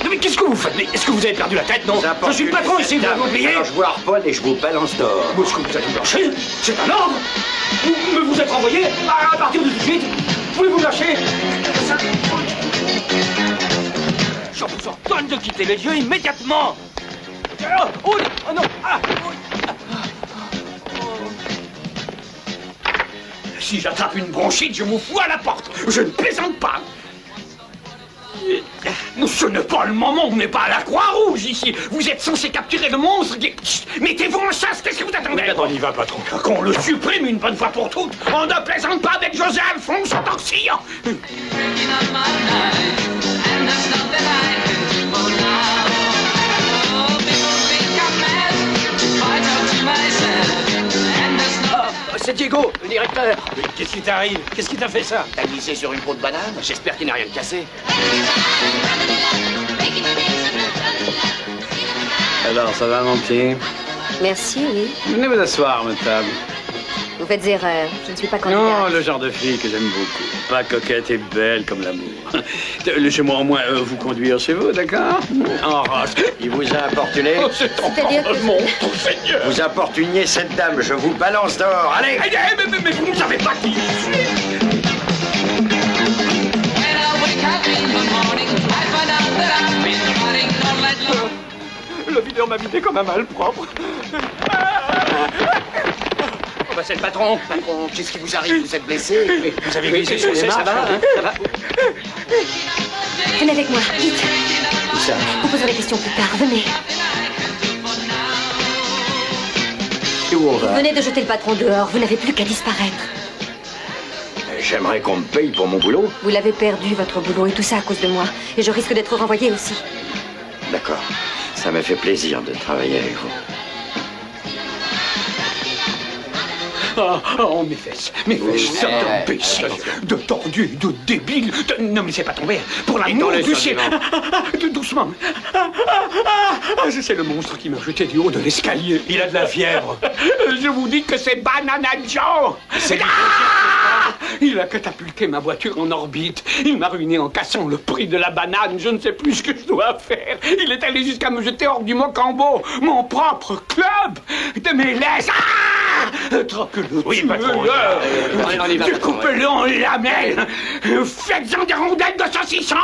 Non, mais qu'est-ce que vous faites? Est-ce que vous avez perdu la tête, non? Je suis le patron ici, vous avez oublié? Alors je vous harponne et je vous balance dehors. Est-ce que vous êtes lâché? C'est un ordre? Vous êtes renvoyé à partir de tout de suite? Voulez-vous lâcher? Je vous ordonne de quitter les lieux immédiatement! Oh non! Si j'attrape une bronchite, je vous fous à la porte! Je ne plaisante pas! Ce n'est pas le moment, on n'est pas à la Croix-Rouge ici. Vous êtes censé capturer le monstre qui... Chut, mettez-vous en chasse, qu'est-ce que vous attendez? On y va, patron. Qu'on le supprime une bonne fois pour toutes. On ne plaisante pas avec José Alphonse Torsillan. C'est Diego, le directeur. Mais qu'est-ce qui t'arrive? Qu'est-ce qui t'a fait ça? T'as glissé sur une peau de banane? J'espère qu'il n'a rien de cassé. Alors, ça va, mon petit? Merci, oui. Venez vous asseoir, ma table. Vous faites erreur. Je ne suis pas candidate. Non, le genre de fille que j'aime beaucoup. Pas coquette et belle comme l'amour. Laissez-moi au moins vous conduire chez vous, d'accord? En race. Il vous a importuné? Oh, c'est encore mon Seigneur! Vous importuniez cette dame, je vous balance dehors. Allez! Mais vous ne savez pas qui je suis! Le videur m'a vidé comme un malpropre. Oh bah c'est le patron. Patron, qu'est-ce qui vous arrive? Vous êtes blessé? Vous avez glissé sur les marches? Ça va, hein? Ça va? Venez avec moi, vite. Où ça? Vous poserez des questions plus tard, venez. Et où on va? Vous venez de jeter le patron dehors, vous n'avez plus qu'à disparaître. J'aimerais qu'on me paye pour mon boulot. Vous l'avez perdu, votre boulot, et tout ça à cause de moi. Et je risque d'être renvoyé aussi. D'accord. Ça m'a fait plaisir de travailler avec vous. Oh, mes fesses, sorte d'imbécile, de tordu, de débile, ne me laissez pas tomber, pour l'amour du ciel. Doucement. C'est le monstre qui m'a jeté du haut de l'escalier. Il a de la fièvre. Je vous dis que c'est Banana Joe. Il a catapulté ma voiture en orbite. Il m'a ruiné en cassant le prix de la banane. Je ne sais plus ce que je dois faire. Il est allé jusqu'à me jeter hors du Mocambo, mon propre club, de mes laisses. Troque-le. Oui, patron. Coupez-le en lamelles. Faites-en des rondelles de saucisson.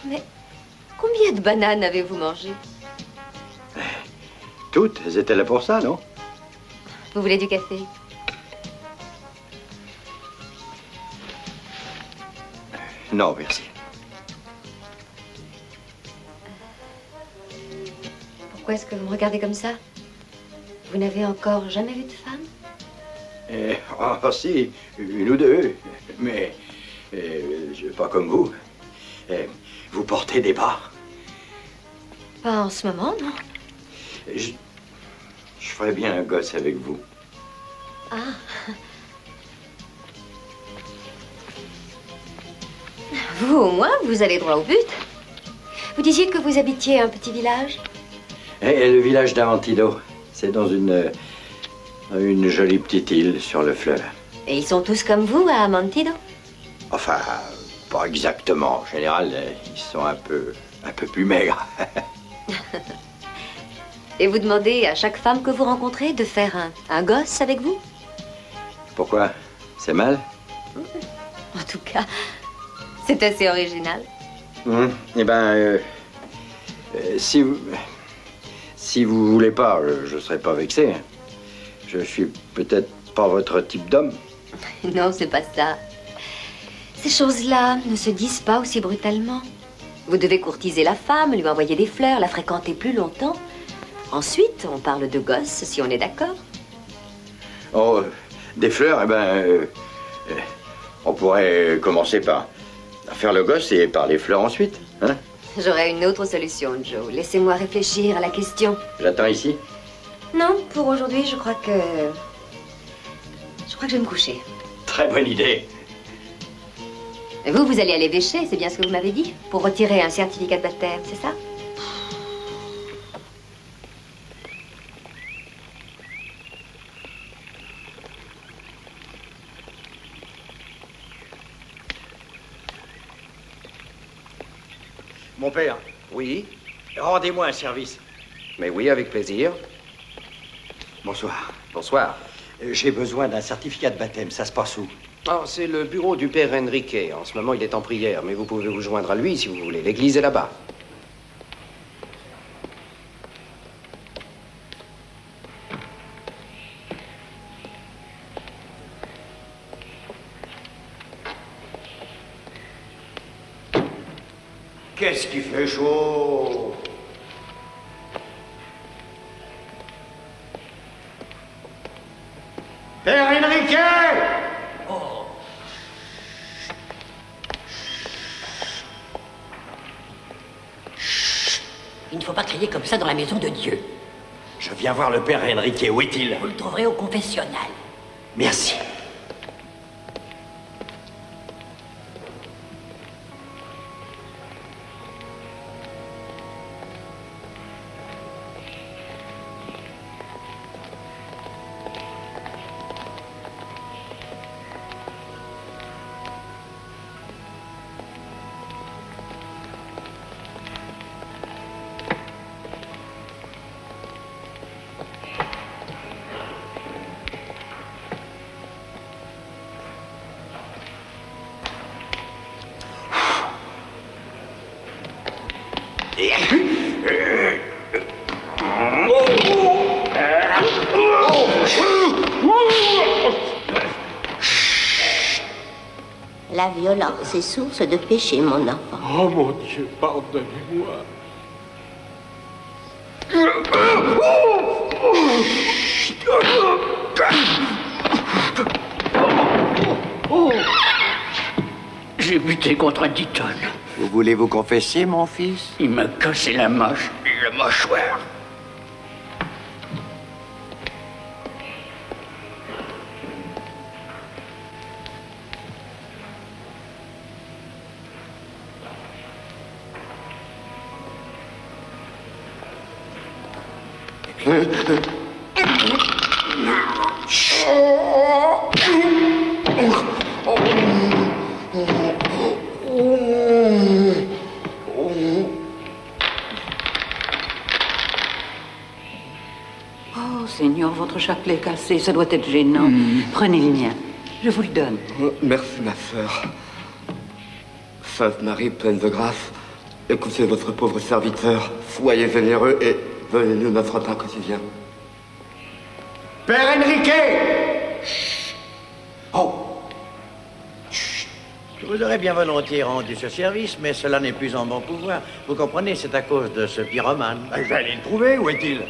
Mais combien de bananes avez-vous mangé? Toutes, elles étaient là pour ça, non? Vous voulez du café? Non, merci. Pourquoi est-ce que vous me regardez comme ça? Vous n'avez encore jamais vu de femme? Ah, si, une ou deux. Mais pas comme vous. Vous portez des bas. Pas en ce moment, non? Je ferais bien un gosse avec vous. Ah, Vous, au moins, vous allez droit au but. Vous disiez que vous habitiez un petit village? Et le village d'Amantido. C'est dans une jolie petite île sur le fleuve. Et ils sont tous comme vous à Amantido? Enfin, pas exactement. En général, ils sont un peu plus maigres. Et vous demandez à chaque femme que vous rencontrez de faire un gosse avec vous? Pourquoi? C'est mal? En tout cas, c'est assez original. Eh ben, si vous voulez pas, je serai pas vexé. Je suis peut-être pas votre type d'homme. Non, c'est pas ça. Ces choses-là ne se disent pas aussi brutalement. Vous devez courtiser la femme, lui envoyer des fleurs, la fréquenter plus longtemps. Ensuite, on parle de gosse, si on est d'accord. Oh, des fleurs, eh ben, on pourrait commencer par faire le gosse et par les fleurs ensuite, hein? J'aurais une autre solution, Joe. Laissez-moi réfléchir à la question. J'attends ici. Non, pour aujourd'hui, je crois que je vais me coucher. Très bonne idée. Et vous allez aller pêcher, c'est bien ce que vous m'avez dit? Pour retirer un certificat de baptême, c'est ça? Mon père. Oui? Rendez-moi un service. Mais oui, avec plaisir. Bonsoir. Bonsoir. J'ai besoin d'un certificat de baptême. Ça se passe où? Oh, c'est le bureau du père Enrique. En ce moment, il est en prière, mais vous pouvez vous joindre à lui si vous voulez. L'église est là-bas. Qu'est-ce qui fait chaud? Père Enrique! Oh. Il ne faut pas crier comme ça dans la maison de Dieu. Je viens voir le père Enrique. Où est-il? Vous le trouverez au confessionnal. Merci. La violence est source de péché, mon enfant. Oh mon Dieu, pardonnez-moi. J'ai buté contre un Ditton. Vous voulez vous confesser, mon fils? Il m'a cassé la mâche et le mâchoire. Oh, Seigneur, votre chapelet cassé, ça doit être gênant. Prenez le mien, je vous le donne. Merci, ma sœur. Sainte Marie, pleine de grâce, écoutez votre pauvre serviteur. Soyez généreux et donnez-nous notre pain quotidien. Père Enrique! Oh! Je vous aurais bien volontiers rendu ce service, mais cela n'est plus en mon pouvoir. Vous comprenez, c'est à cause de ce pyromane. Je vais aller le trouver, où est-il?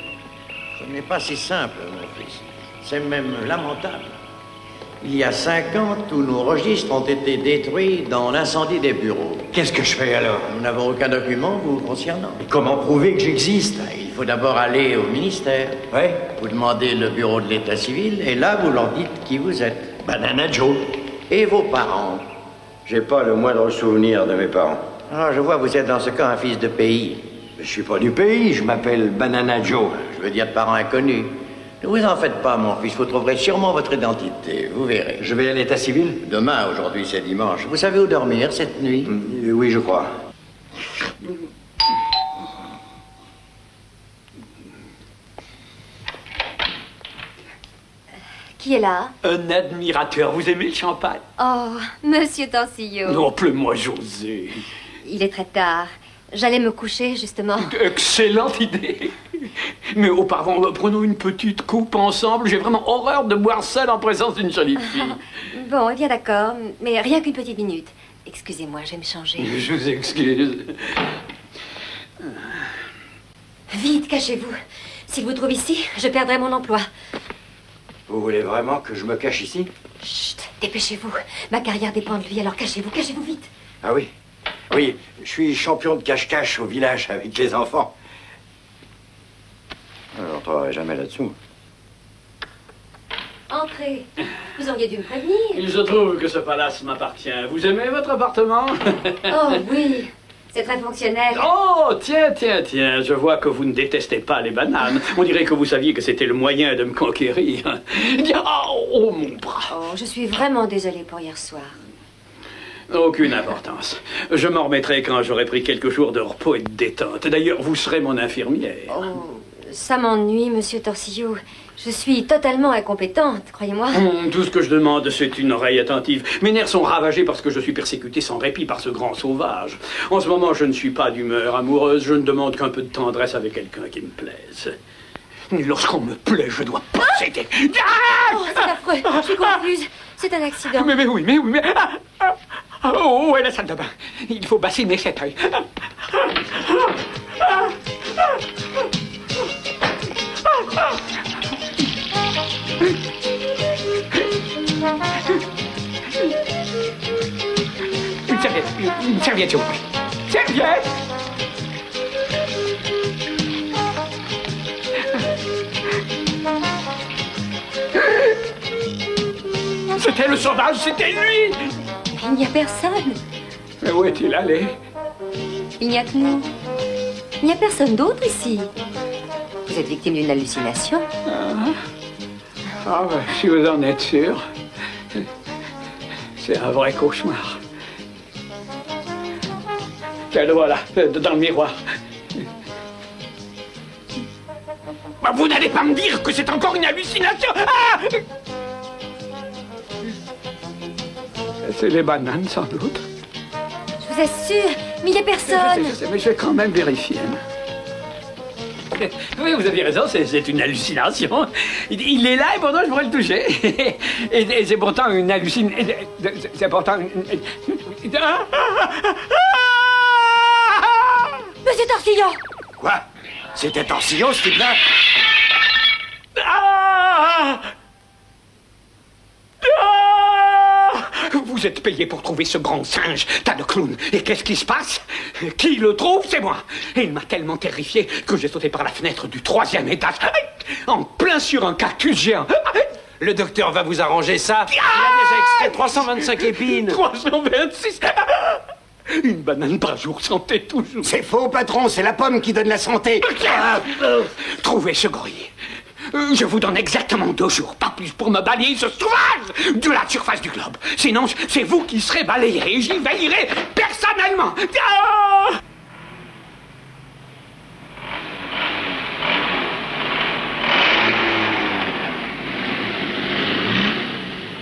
Ce n'est pas si simple, mon fils. C'est même lamentable. Il y a 5 ans, tous nos registres ont été détruits dans l'incendie des bureaux. Qu'est-ce que je fais alors? Nous n'avons aucun document vous concernant. Et comment prouver que j'existe? Il faut d'abord aller au ministère. Oui. Vous demandez le bureau de l'état civil, et là, vous leur dites qui vous êtes. Banana Joe. Et vos parents. J'ai pas le moindre souvenir de mes parents. Ah, je vois, vous êtes dans ce cas un fils de pays. Mais je suis pas du pays, je m'appelle Banana Joe. Je veux dire de parents inconnus. Ne vous en faites pas, mon fils, vous trouverez sûrement votre identité, vous verrez. Je vais à l'état civil? Demain, aujourd'hui, c'est dimanche. Vous savez où dormir cette nuit? Oui, je crois. Qui est là? Un admirateur. Vous aimez le champagne? Oh, Monsieur Tansillot. Non, appelez-moi José. Il est très tard. J'allais me coucher, justement. Excellente idée. Mais auparavant, prenons une petite coupe ensemble. J'ai vraiment horreur de boire seul en présence d'une jolie fille. Bon, eh bien d'accord, mais rien qu'une petite minute. Excusez-moi, je vais me changer. Je vous excuse. Vite, cachez-vous. S'il vous trouve ici, je perdrai mon emploi. Vous voulez vraiment que je me cache ici? Chut, dépêchez-vous. Ma carrière dépend de lui, alors cachez-vous vite. Ah oui? Oui, je suis champion de cache-cache au village avec les enfants. Je n'entrerai jamais là-dessous. Entrez. Vous auriez dû me prévenir. Il se trouve que ce palace m'appartient. Vous aimez votre appartement? Oh oui, c'est très fonctionnel. Oh, tiens, je vois que vous ne détestez pas les bananes. On dirait que vous saviez que c'était le moyen de me conquérir. Oh, mon bras. Oh, je suis vraiment désolée pour hier soir. Aucune importance. Je m'en remettrai quand j'aurai pris quelques jours de repos et de détente. D'ailleurs, vous serez mon infirmière. Oh, ça m'ennuie, Monsieur Torsillo. Je suis totalement incompétente, croyez-moi. Tout ce que je demande, c'est une oreille attentive. Mes nerfs sont ravagés parce que je suis persécuté sans répit par ce grand sauvage. En ce moment, je ne suis pas d'humeur amoureuse. Je ne demande qu'un peu de tendresse avec quelqu'un qui me plaise. Lorsqu'on me plaît, je dois posséder. Oh, c'est affreux. Je suis confuse. C'est un accident. Mais oui. Oh, où est la salle de bain? Il faut bassiner cet œil. Une serviette, s'il vous plaît. Serviette! C'était le sauvage, c'était lui! Il n'y a personne. Mais où est-il allé? Il n'y a que nous. Il n'y a personne d'autre ici. Vous êtes victime d'une hallucination? Ah, ben, si vous en êtes sûr, c'est un vrai cauchemar. Tiens, le voilà, dans le miroir. Ben, vous n'allez pas me dire que c'est encore une hallucination! Ah! C'est les bananes, sans doute. Je vous assure, mais il n'y a personne. Je sais, mais je vais quand même vérifier. Oui, vous aviez raison, c'est une hallucination. Il est là et pourtant je pourrais le toucher. Et c'est pourtant une hallucination. C'est pourtant une... Monsieur Torsillo! Quoi? C'était Torsillo, ce type-là? Vous êtes payé pour trouver ce grand singe, tas de clowns. Et qu'est-ce qui se passe? Qui le trouve? C'est moi. Et il m'a tellement terrifié que j'ai sauté par la fenêtre du 3e étage, en plein sur un cactus géant. Le docteur va vous arranger ça. Il a déjà extrait 325 épines. 326. Une banane par jour, santé toujours. C'est faux, patron, c'est la pomme qui donne la santé. Trouvez ce gorille. Je vous donne exactement 2 jours, pas plus, pour me balayer ce sauvage de la surface du globe. Sinon, c'est vous qui serez balayé et j'y veillerai personnellement.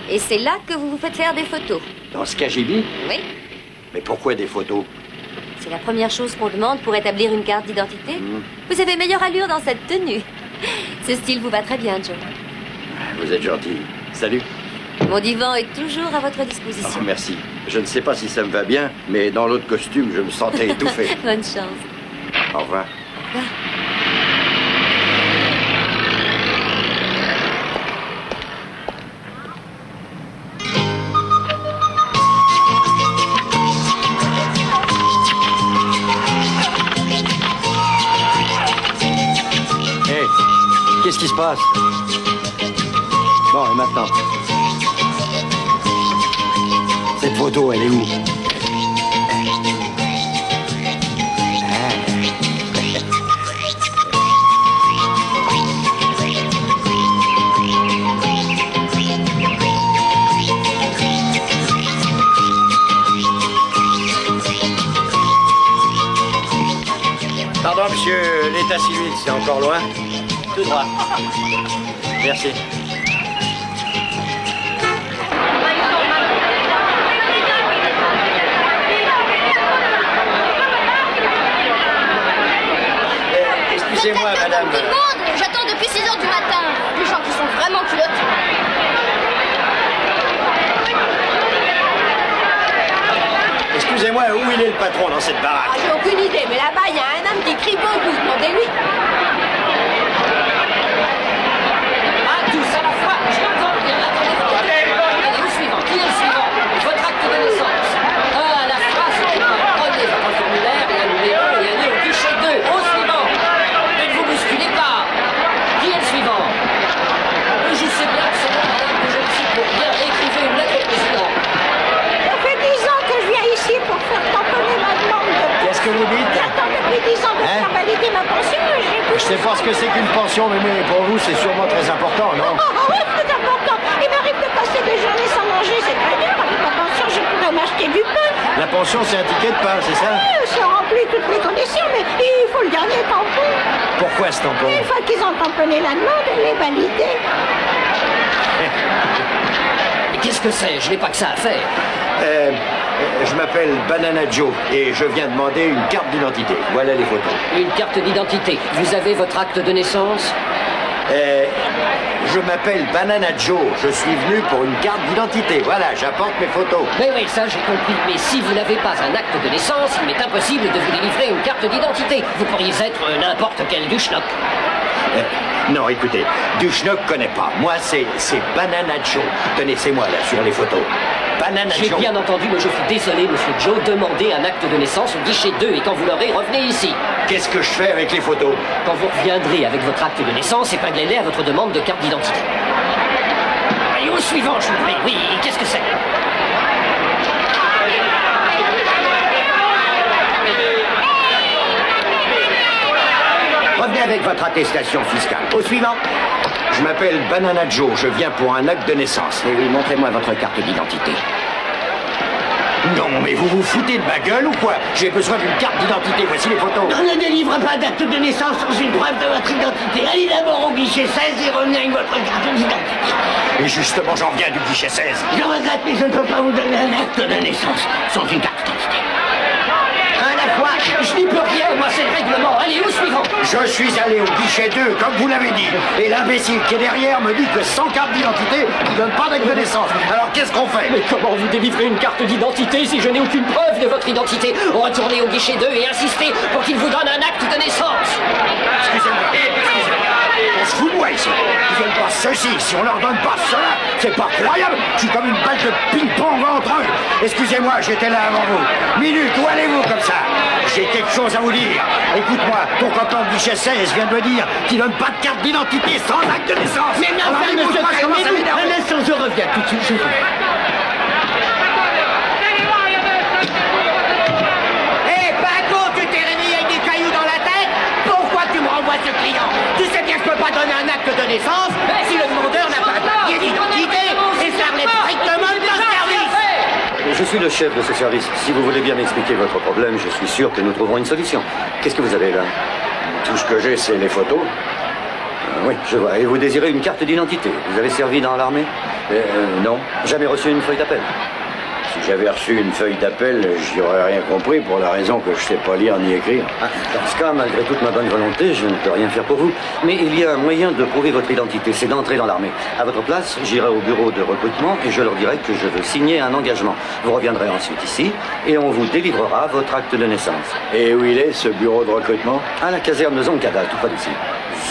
Et c'est là que vous vous faites faire des photos. Dans ce KGB? Oui. Mais pourquoi des photos? C'est la première chose qu'on demande pour établir une carte d'identité. Vous avez meilleure allure dans cette tenue. Ce style vous va très bien, Joe. Vous êtes gentil. Salut. Mon divan est toujours à votre disposition. Oh, merci. Je ne sais pas si ça me va bien, mais dans l'autre costume, je me sentais étouffé. Bonne chance. Au revoir. Au revoir. Qu'est-ce qui se passe? Bon, et maintenant? Cette photo, elle est où? Pardon, monsieur, l'état civil, c'est encore loin? Tout droit. Merci. Excusez-moi, madame. Tout le monde, j'attends depuis 6 heures du matin. Les gens qui sont vraiment culottés. Excusez-moi, où il est le patron dans cette baraque? Ah, j'ai aucune idée, mais là-bas, il y a un homme qui crie beaucoup. Demandez-lui. Ah, tous à la fois. Je m'attends bien. Allez, au suivant. Qui est le suivant? Votre acte de naissance. Ah, la phrase. Prenez votre formulaire et un numéro et allez au guichet 2. Au suivant. Ne vous bousculez pas. Qui est le suivant? Je sais bien que c'est le madame que je cite pour bien écrivez une lettre au président. Ça fait 10 ans que je viens ici pour faire tamponner ma demande. Qu'est-ce que vous dites? J'attends depuis 10 ans de faire valider ma pension. Je sais pas ce que c'est qu'une pension, mais pour vous, c'est sûrement très important, non? Oui, c'est important. Il m'arrive de passer des journées sans manger, c'est très dur. Avec ma pension, je pourrais m'acheter du pain. La pension, c'est un ticket de pain, c'est ça? Oui, ça remplit toutes les conditions, mais il faut le dernier tampon. Pourquoi ce tampon? Une fois qu'ils ont tamponné la demande, elle est validée. Mais qu'est-ce que c'est? Je n'ai pas que ça à faire. Je m'appelle Banana Joe et je viens demander une carte d'identité. Voilà les photos. Une carte d'identité. Vous avez votre acte de naissance? Je m'appelle Banana Joe. Je suis venu pour une carte d'identité. Voilà, j'apporte mes photos. Mais oui, ça j'ai compris. Mais si vous n'avez pas un acte de naissance, il m'est impossible de vous délivrer une carte d'identité. Vous pourriez être n'importe quel Duschnock. Non, écoutez, Duschnock connaît pas. Moi, c'est Banana Joe. Tenez, c'est moi, là, sur les photos. Banana J'ai Joe. bien entendu, mais je suis désolé, monsieur Joe. Demandez un acte de naissance au guichet 2 et quand vous l'aurez, revenez ici. Qu'est-ce que je fais avec les photos? Quand vous reviendrez avec votre acte de naissance, épinglez-les à votre demande de carte d'identité. Et au suivant, je vous prie. Oui, qu'est-ce que c'est? Revenez avec votre attestation fiscale. Au suivant. Je m'appelle Banana Joe. Je viens pour un acte de naissance. Et oui, montrez-moi votre carte d'identité. Non, mais vous vous foutez de ma gueule ou quoi? J'ai besoin d'une carte d'identité. Voici les photos. On ne délivre pas d'acte de naissance sans une preuve de votre identité. Allez d'abord au guichet 16 et revenez avec votre carte d'identité. Et justement, j'en viens du guichet 16. Je regrette, mais je ne peux pas vous donner un acte de naissance sans une carte d'identité. À la fois, je n'y peux rien, moi c'est le règlement. Allez, au suivant. Je suis allé au guichet 2, comme vous l'avez dit. Et l'imbécile qui est derrière me dit que sans carte d'identité, il ne donne pas d'acte de naissance. Alors qu'est-ce qu'on fait? Mais comment vous délivrez une carte d'identité si je n'ai aucune preuve de votre identité? Retournez au guichet 2 et insistez pour qu'il vous donne un acte de naissance. Excusez-moi. On se fout de moi ici. Ils viennent pas ceci. Si on leur donne pas cela, c'est pas croyable. Je suis comme une balle de ping-pong entre eux. Excusez-moi, j'étais là avant vous. Minute, où allez-vous comme ça? J'ai quelque chose à vous dire. Écoute-moi, ton copain du guichet 16 vient de me dire qu'il donne pas de carte d'identité sans acte de naissance. Mais non, alors, monsieur, calmez-vous. Un instant, je reviens tout de suite. Je reviens. Tu t'es réveillé avec des cailloux dans la tête? Pourquoi tu me renvoies ce client? Tu sais bien que je peux pas donner un acte de naissance si le demandeur n'a pas de papier d'identité et ça relève strictement de ton service. Je suis le chef de ce service. Si vous voulez bien m'expliquer votre problème, je suis sûr que nous trouverons une solution. Qu'est-ce que vous avez là? Tout ce que j'ai, c'est les photos. Oui, je vois. Et vous désirez une carte d'identité. Vous avez servi dans l'armée? Non, jamais reçu une feuille d'appel. Si j'avais reçu une feuille d'appel, j'y aurais rien compris pour la raison que je sais pas lire ni écrire. Dans ce cas, malgré toute ma bonne volonté, je ne peux rien faire pour vous. Mais il y a un moyen de prouver votre identité, c'est d'entrer dans l'armée. À votre place, j'irai au bureau de recrutement et je leur dirai que je veux signer un engagement. Vous reviendrez ensuite ici et on vous délivrera votre acte de naissance. Et où il est, ce bureau de recrutement? À la caserne de Zonkada, tout près d'ici.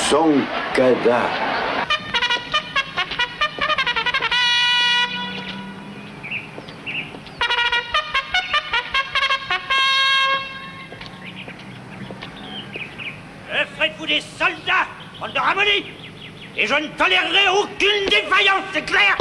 Zonkada. Faites-vous des soldats, bande de ramollis. Et je ne tolérerai aucune défaillance, c'est clair?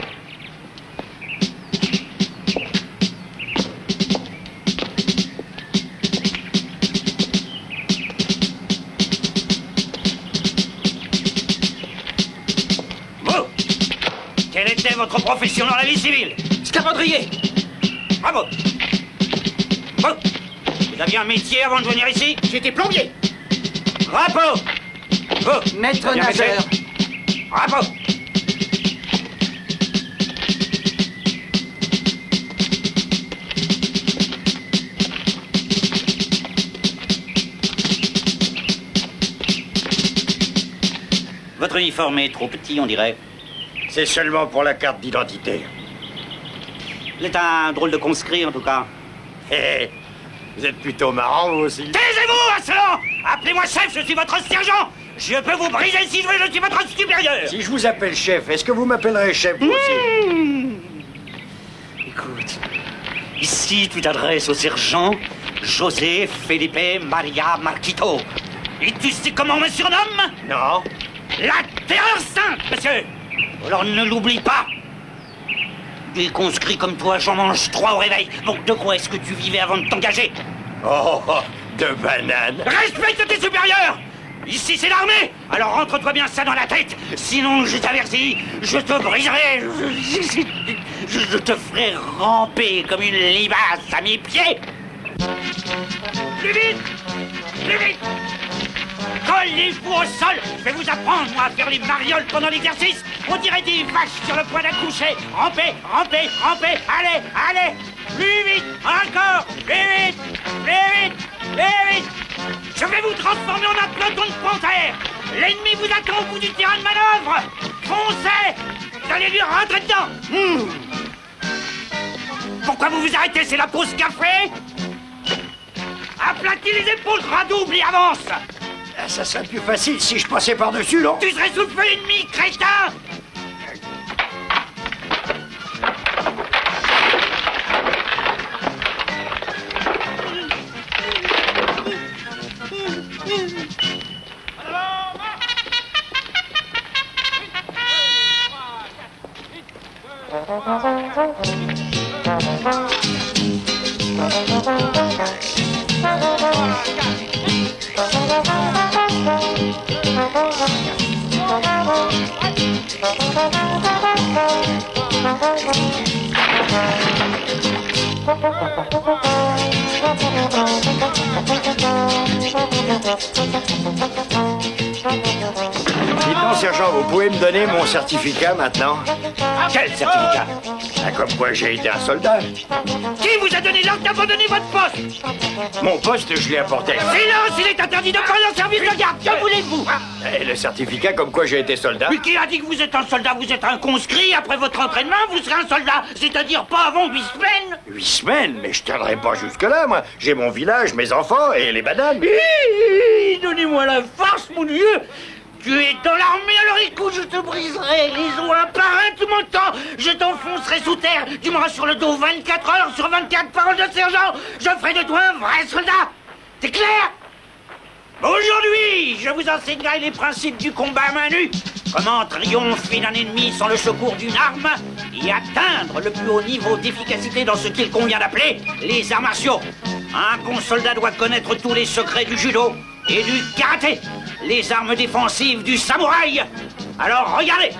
est votre profession dans la vie civile? Scaphandrier. Bravo. Bon. Vous aviez un métier avant de venir ici? J'étais plombier. Bravo. Vous. Maître nageur. Bravo. Votre uniforme est trop petit, on dirait. C'est seulement pour la carte d'identité. Vous êtes un drôle de conscrit, en tout cas. Hé, vous êtes plutôt marrant, vous aussi. Taisez-vous, insolent! Appelez-moi chef, je suis votre sergent! Je peux vous briser si je veux, je suis votre supérieur! Si je vous appelle chef, est-ce que vous m'appellerez chef, vous aussi? Écoute, ici tu t'adresses au sergent José Felipe Maria Marquito. Et tu sais comment on me surnomme? Non. La terreur sainte, monsieur! Alors ne l'oublie pas! Des conscrits comme toi, j'en mange 3 au réveil. Bon, de quoi est-ce que tu vivais avant de t'engager? Oh, de bananes. Respecte tes supérieurs! Ici, c'est l'armée! Alors rentre-toi bien ça dans la tête! Sinon, je t'avertis, je te briserai! Je te ferai ramper comme une limace à mes pieds! Plus vite! Plus vite! Collez-vous au sol! Je vais vous apprendre, moi, à faire les marioles pendant l'exercice! On dirait des vaches sur le point d'accoucher! Rampez, rampez, rampez! Allez, allez! Plus vite! Encore! Plus vite! Plus vite! Plus vite! Je vais vous transformer en un peloton de panthères! L'ennemi vous attend au bout du terrain de manœuvre! Foncez! Vous allez lui rentrer dedans! Pourquoi vous vous arrêtez? C'est la pause café? Aplatis les épaules, bras double et avance! Ça serait plus facile si je passais par-dessus, non? Tu serais sous le feu ennemi, crétin! Dites-donc, sergent, vous pouvez me donner mon certificat maintenant? Quel certificat? Comme quoi j'ai été un soldat. Qui vous a donné l'ordre d'abandonner votre poste? Mon poste, je l'ai apporté. Silence, il est interdit de parler en service de garde. Que voulez-vous? Et le certificat comme quoi j'ai été soldat? Mais qui a dit que vous êtes un soldat? Vous êtes un conscrit. Après votre entraînement, vous serez un soldat. C'est-à-dire pas avant 8 semaines. 8 semaines? Mais je tiendrai pas jusque-là, moi. J'ai mon village, mes enfants et les bananes. Donnez-moi la force, mon Dieu! Tu es dans l'armée, alors écoute, je te briserai les os un par un, tu m'entends? Je t'enfoncerai sous terre, tu m'auras sur le dos 24 heures sur 24, parole de sergent! Je ferai de toi un vrai soldat! C'est clair? Aujourd'hui, je vous enseignerai les principes du combat à main nue. Comment triompher d'un ennemi sans le secours d'une arme et atteindre le plus haut niveau d'efficacité dans ce qu'il convient d'appeler les arts martiaux. Un bon soldat doit connaître tous les secrets du judo et du karaté, les armes défensives du samouraï. Alors regardez.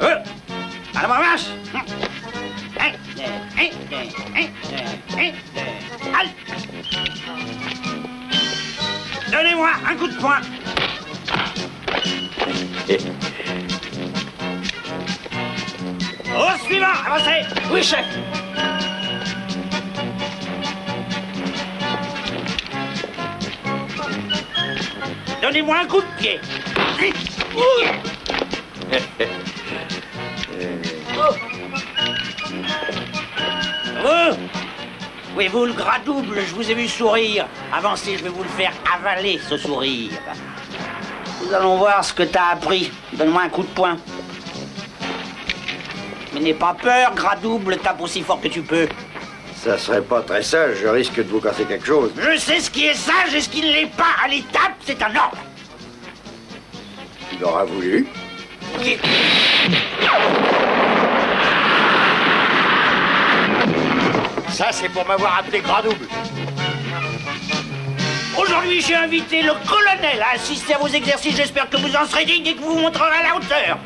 À la marche. Halt. Donnez-moi un coup de poing. Au suivant, avancez. Oui, chef. Donnez-moi un coup de pied. Oui, vous, le gras double, je vous ai vu sourire. Avancez, je vais vous le faire avaler, ce sourire. Nous allons voir ce que t'as appris. Donne-moi un coup de poing. Mais n'aie pas peur, gras double, tape aussi fort que tu peux. Ça serait pas très sage, je risque de vous casser quelque chose. Je sais ce qui est sage et ce qui ne l'est pas. Allez, tape, c'est un ordre. Il aura voulu. Ça, c'est pour m'avoir appelé gras double. Aujourd'hui, j'ai invité le colonel à assister à vos exercices. J'espère que vous en serez digne et que vous vous montrerez à la hauteur.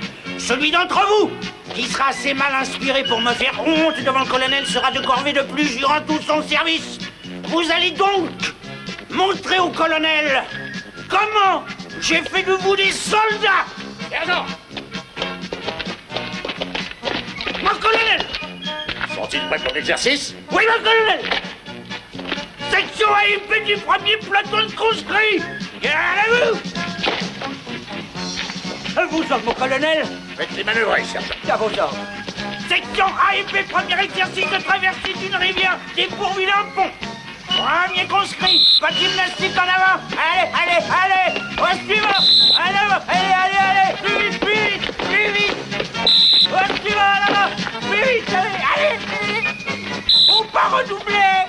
celui d'entre vous qui sera assez mal inspiré pour me faire honte devant le colonel sera de corvée de plus durant tout son service. Vous allez donc montrer au colonel comment j'ai fait de vous des soldats. Sergent! Mon colonel! Sont-ils prêts pour l'exercice? Oui, mon colonel! Section AIP du premier plateau de conscrits! Gardez-vous! À vos ordres, mon colonel! Faites-les manœuvrer, sergent. À vos ordres. Section AIP, premier exercice de traversée d'une rivière dépourvue d'un pont. Premier conscrit, pas de gymnastique en avant. Allez, allez, allez! Au suivant! En avant! Allez, allez, allez! Plus vite, plus vite, plus vite! Au suivant, en avant! Plus vite, allez, allez, plus vite! Ou pas redoubler!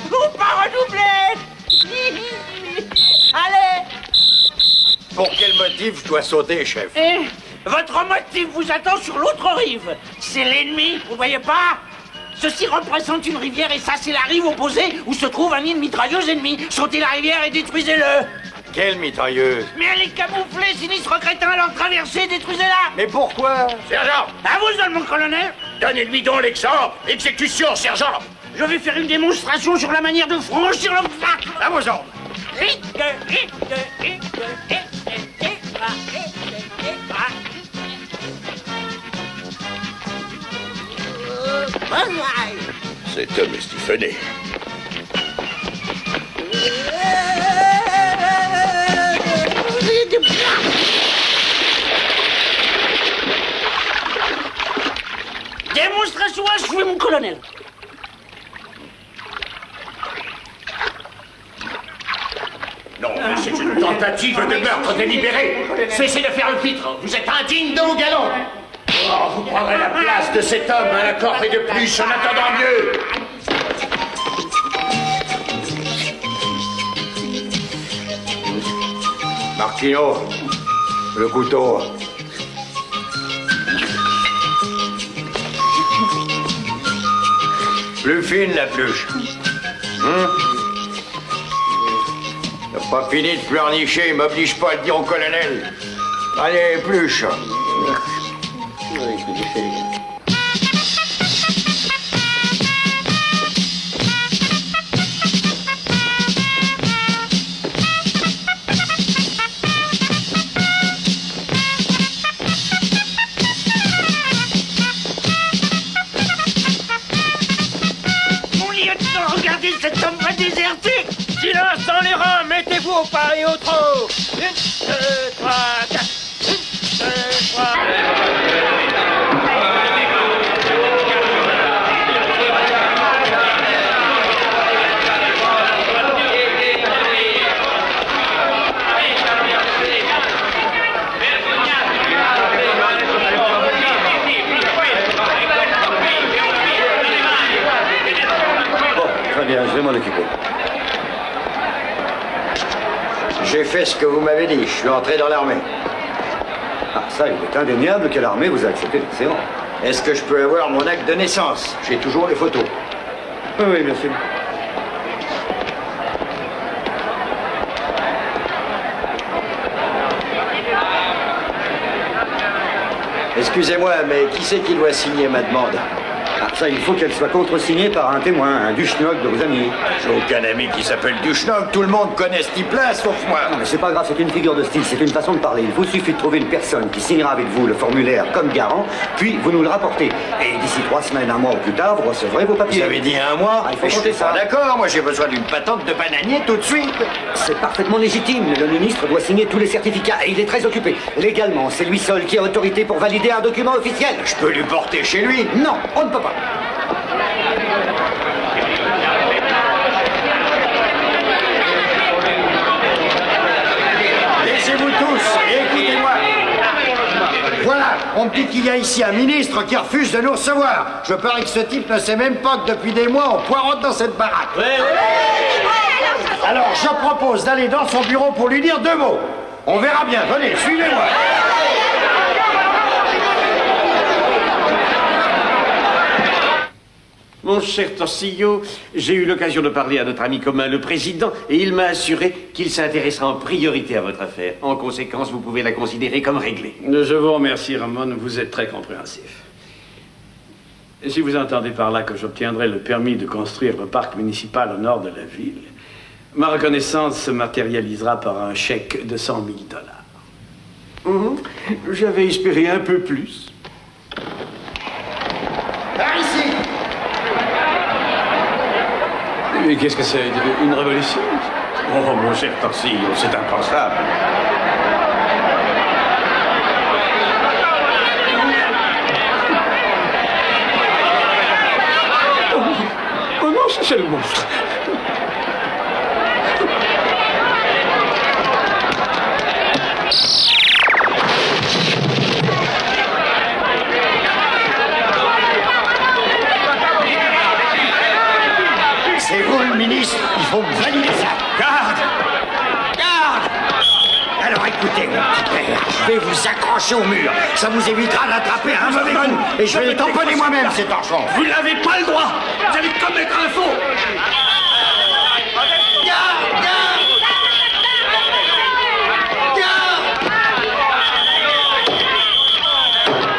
Ou pas redoubler! Allez! Pour quel motif je dois sauter, chef? Votre motif vous attend sur l'autre rive. C'est l'ennemi, vous voyez pas? Ceci représente une rivière et ça, c'est la rive opposée où se trouve un nid de mitrailleuse ennemie. Sautez la rivière et détruisez-le. Quelle mitrailleuse? Mais elle est camouflée, sinistre crétin, alors traversez, détruisez-la. Mais pourquoi? Sergent! À vous seul, mon colonel. Donnez-lui donc l'exemple! Exécution, sergent! Je vais faire une démonstration sur la manière de franchir l'obstacle. À vos ordres! Cet homme est siphonné. Démonstration achevée, mon colonel. Non, mais c'est une tentative de meurtre délibéré. Cessez de faire le pitre. Vous êtes indigne de vos galons. Oh, vous prendrez la place de cet homme à la corvée de plus en attendant mieux. Martino, le couteau. Plus fine la pluche. T'as pas fini de pleurnicher, m'oblige pas à le dire au colonel. Allez, pluche. Mon lieutenant, regardez, cet homme va déserter. Silence dans les rangs, mettez-vous au pas et au trot. 1, 2, 3, 4. 1, 2, 3. Très bien, je vais m'en occuper. J'ai fait ce que vous m'avez dit, je suis entré dans l'armée. Ah, ça, il est indéniable que l'armée vous a accepté l'excellent. Est-ce que je peux avoir mon acte de naissance? J'ai toujours les photos. Oui, bien sûr. Excusez-moi, mais qui c'est qui doit signer ma demande? Ah, ça, il faut qu'elle soit contresignée par un témoin, un Duchenoc de vos amis. J'ai aucun ami qui s'appelle Duchenoc, tout le monde connaît ce type-là, sauf moi. Non, mais c'est pas grave, c'est une figure de style, c'est une façon de parler. Il vous suffit de trouver une personne qui signera avec vous le formulaire comme garant, puis vous nous le rapportez. Et d'ici 3 semaines, un mois ou plus tard, vous recevrez vos papiers. Vous avez dit un mois? Ah, il faut je compter suis pas ça. d'accord, moi j'ai besoin d'une patente de bananier tout de suite. C'est parfaitement légitime. Le ministre doit signer tous les certificats et il est très occupé. Légalement, c'est lui seul qui a autorité pour valider un document officiel. Je peux lui porter chez lui? Non, on ne peut pas. Laissez-vous tous, et écoutez-moi. Voilà, on me dit qu'il y a ici un ministre qui refuse de nous recevoir. Je parie que ce type ne sait même pas que depuis des mois, on poirote dans cette baraque. Alors, je propose d'aller dans son bureau pour lui dire 2 mots. On verra bien, venez, suivez-moi. Mon cher Torsillo, j'ai eu l'occasion de parler à notre ami commun, le président, et il m'a assuré qu'il s'intéressera en priorité à votre affaire. En conséquence, vous pouvez la considérer comme réglée. Je vous remercie, Ramon, vous êtes très compréhensif. Et si vous entendez par là que j'obtiendrai le permis de construire le parc municipal au nord de la ville, ma reconnaissance se matérialisera par un chèque de $100 000. J'avais espéré un peu plus. Par ici! Mais qu'est-ce que c'est? Une révolution? Oh, mon cher Torsillo, c'est impensable. Oh non, c'est le monstre. C'est vous le ministre, il faut valider ça. Garde! Garde! Alors écoutez, mon petit père, je vais vous accrocher au mur. Ça vous évitera d'attraper un mauvais coup. Et je vais le tamponner moi-même, cet argent. Vous n'avez pas le droit. Vous allez commettre un faux.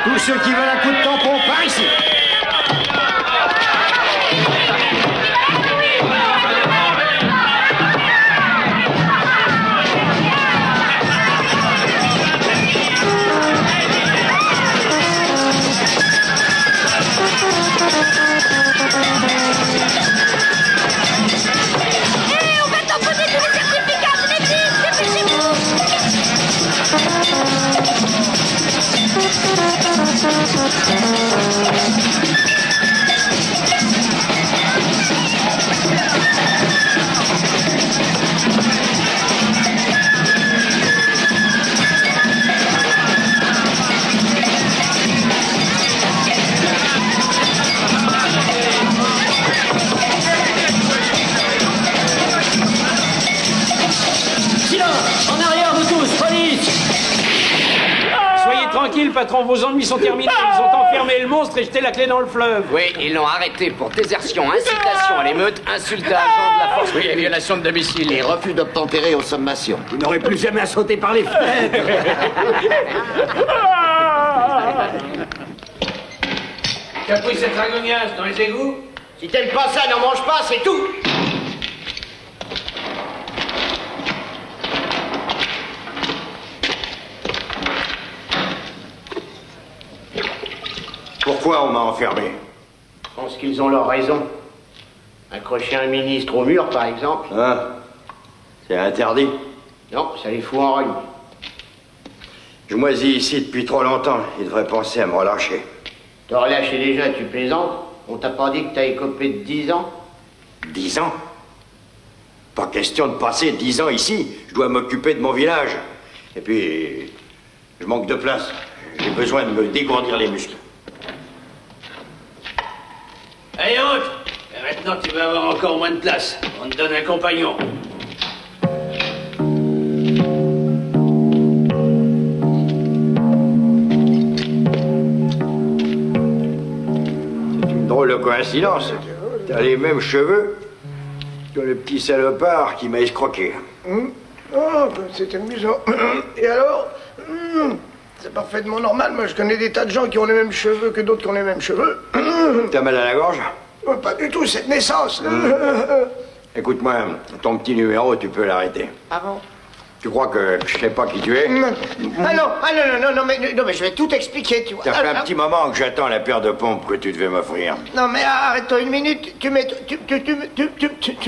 Tous ceux qui veulent un coup de tampon, par ici. On va tamponner tous les certificats, venez vite, dépêchez-vous. Silence! En arrière, vous tous! Police! Soyez tranquille, patron, vos ennuis sont terminés. Ils ont enfermé le monstre et jeté la clé dans le fleuve. Oui, ils l'ont arrêté pour désertion, incitation à l'émeute, insulte à agent de la force publique, violation de domicile Et refus d'obtempérer aux sommations. Vous n'aurez plus jamais à sauter par les fenêtres. Tu as pris cette dragognasse dans les égouts? Si t'aimes pas ça, n'en mange pas, c'est tout! Pourquoi on m'a enfermé? Je pense qu'ils ont leur raison. Accrocher un ministre au mur, par exemple. Hein? C'est interdit. Non, ça les fout en rogne. Je moisis ici depuis trop longtemps. Ils devraient penser à me relâcher. Te relâcher déjà, tu plaisantes? On t'a pas dit que t'as écopé de 10 ans? 10 ans? Pas question de passer 10 ans ici. Je dois m'occuper de mon village. Et puis, je manque de place. J'ai besoin de me dégourdir les muscles. Allez, honte! Maintenant, tu vas avoir encore moins de place. On te donne un compagnon. C'est une drôle de coïncidence. T'as les mêmes cheveux que le petit salopard qui m'a escroqué. Oh, c'est amusant. Et alors c'est parfaitement normal. Moi, je connais des tas de gens qui ont les mêmes cheveux que d'autres qui ont les mêmes cheveux. T'as mal à la gorge? Pas du tout, c'est de naissance. Écoute-moi, ton petit numéro, tu peux l'arrêter. Ah bon? Tu crois que je sais pas qui tu es? Non, mais je vais tout expliquer, tu vois. Ça fait un petit moment que j'attends la paire de pompes que tu devais m'offrir. Non, mais arrête-toi une minute. Tu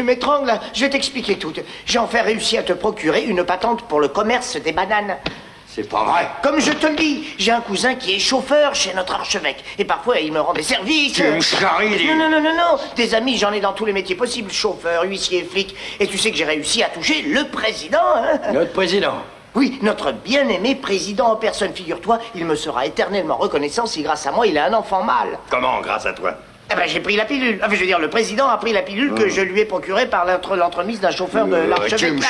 m'étrangles, là. Je vais t'expliquer tout. J'ai enfin réussi à te procurer une patente pour le commerce des bananes. C'est pas vrai. Comme je te le dis, j'ai un cousin qui est chauffeur chez notre archevêque. Et parfois, il me rend des services. Tu me charries, dis. Non. Des amis, j'en ai dans tous les métiers possibles. Chauffeur, huissier, flic. Et tu sais que j'ai réussi à toucher le président, hein? Notre président? Oui, notre bien-aimé président en personne. Figure-toi, il me sera éternellement reconnaissant si grâce à moi, il a un enfant mâle. Comment, grâce à toi? Eh ben, j'ai pris la pilule. Enfin, je veux dire, le président a pris la pilule que je lui ai procurée par l'entremise d'un chauffeur de l'archevêque.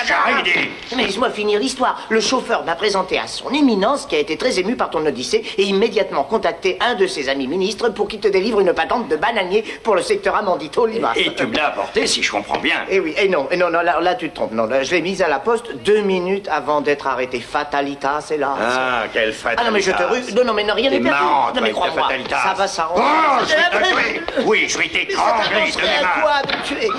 Mais laisse-moi finir l'histoire. Le chauffeur m'a présenté à son éminence, qui a été très ému par ton odyssée, et immédiatement contacté un de ses amis ministres pour qu'il te délivre une patente de bananier pour le secteur Amandito Limas. Et tu me l'as apporté, si je comprends bien. Eh oui, et non, là tu te trompes. Non, là, je l'ai mise à la poste 2 minutes avant d'être arrêté. Fatalitas, c'est là. Ah, quelle fatalitas. Ah non, mais je te rue. Non, mais non, rien n'est perdu. Marrant, Non, mais crois-moi, ça va s'arranger. Oh, je vais te tuer. Oui, je vais t'étrangler de mes mains. Quoi de tuer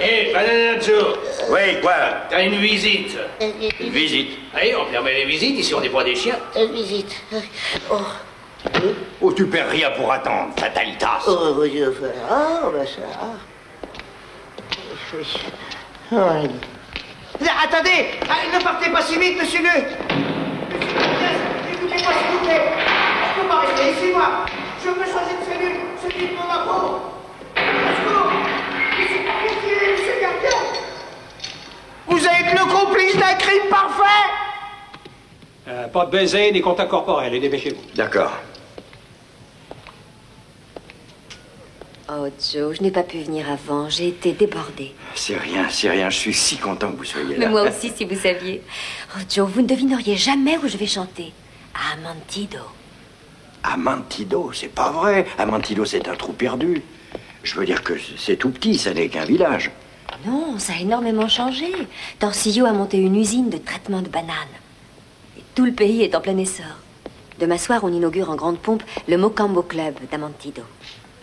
Hé, Banana Joe. Oui, quoi? T'as une visite. Une visite? Allez, on permet les visites, ici on n'est pas des chiens. Visite. Oh. Oh, tu perds rien pour attendre, fatalitas. Oh, bah ça. Ouais. Attendez, ne partez pas si vite, monsieur le... Écoutez-moi, s'il vous plaît. Je peux pas rester ici, moi. Je veux choisir une cellule, celui de mon impôt. Monsieur Gardien. Vous êtes le complice d'un crime parfait. Pas de baiser, ni contact corporel, et dépêchez-vous. D'accord. Oh, Joe, je n'ai pas pu venir avant. J'ai été débordée. C'est rien, je suis si content que vous soyez là. Mais moi aussi, si vous saviez. Oh, Joe, vous ne devineriez jamais où je vais chanter. À Amantido. Amantido, c'est pas vrai. Amantido, c'est un trou perdu. Je veux dire que c'est tout petit, ça n'est qu'un village. Non, ça a énormément changé. Torsillo a monté une usine de traitement de bananes. Et tout le pays est en plein essor. Demain soir, on inaugure en grande pompe le Mocambo Club d'Amantido.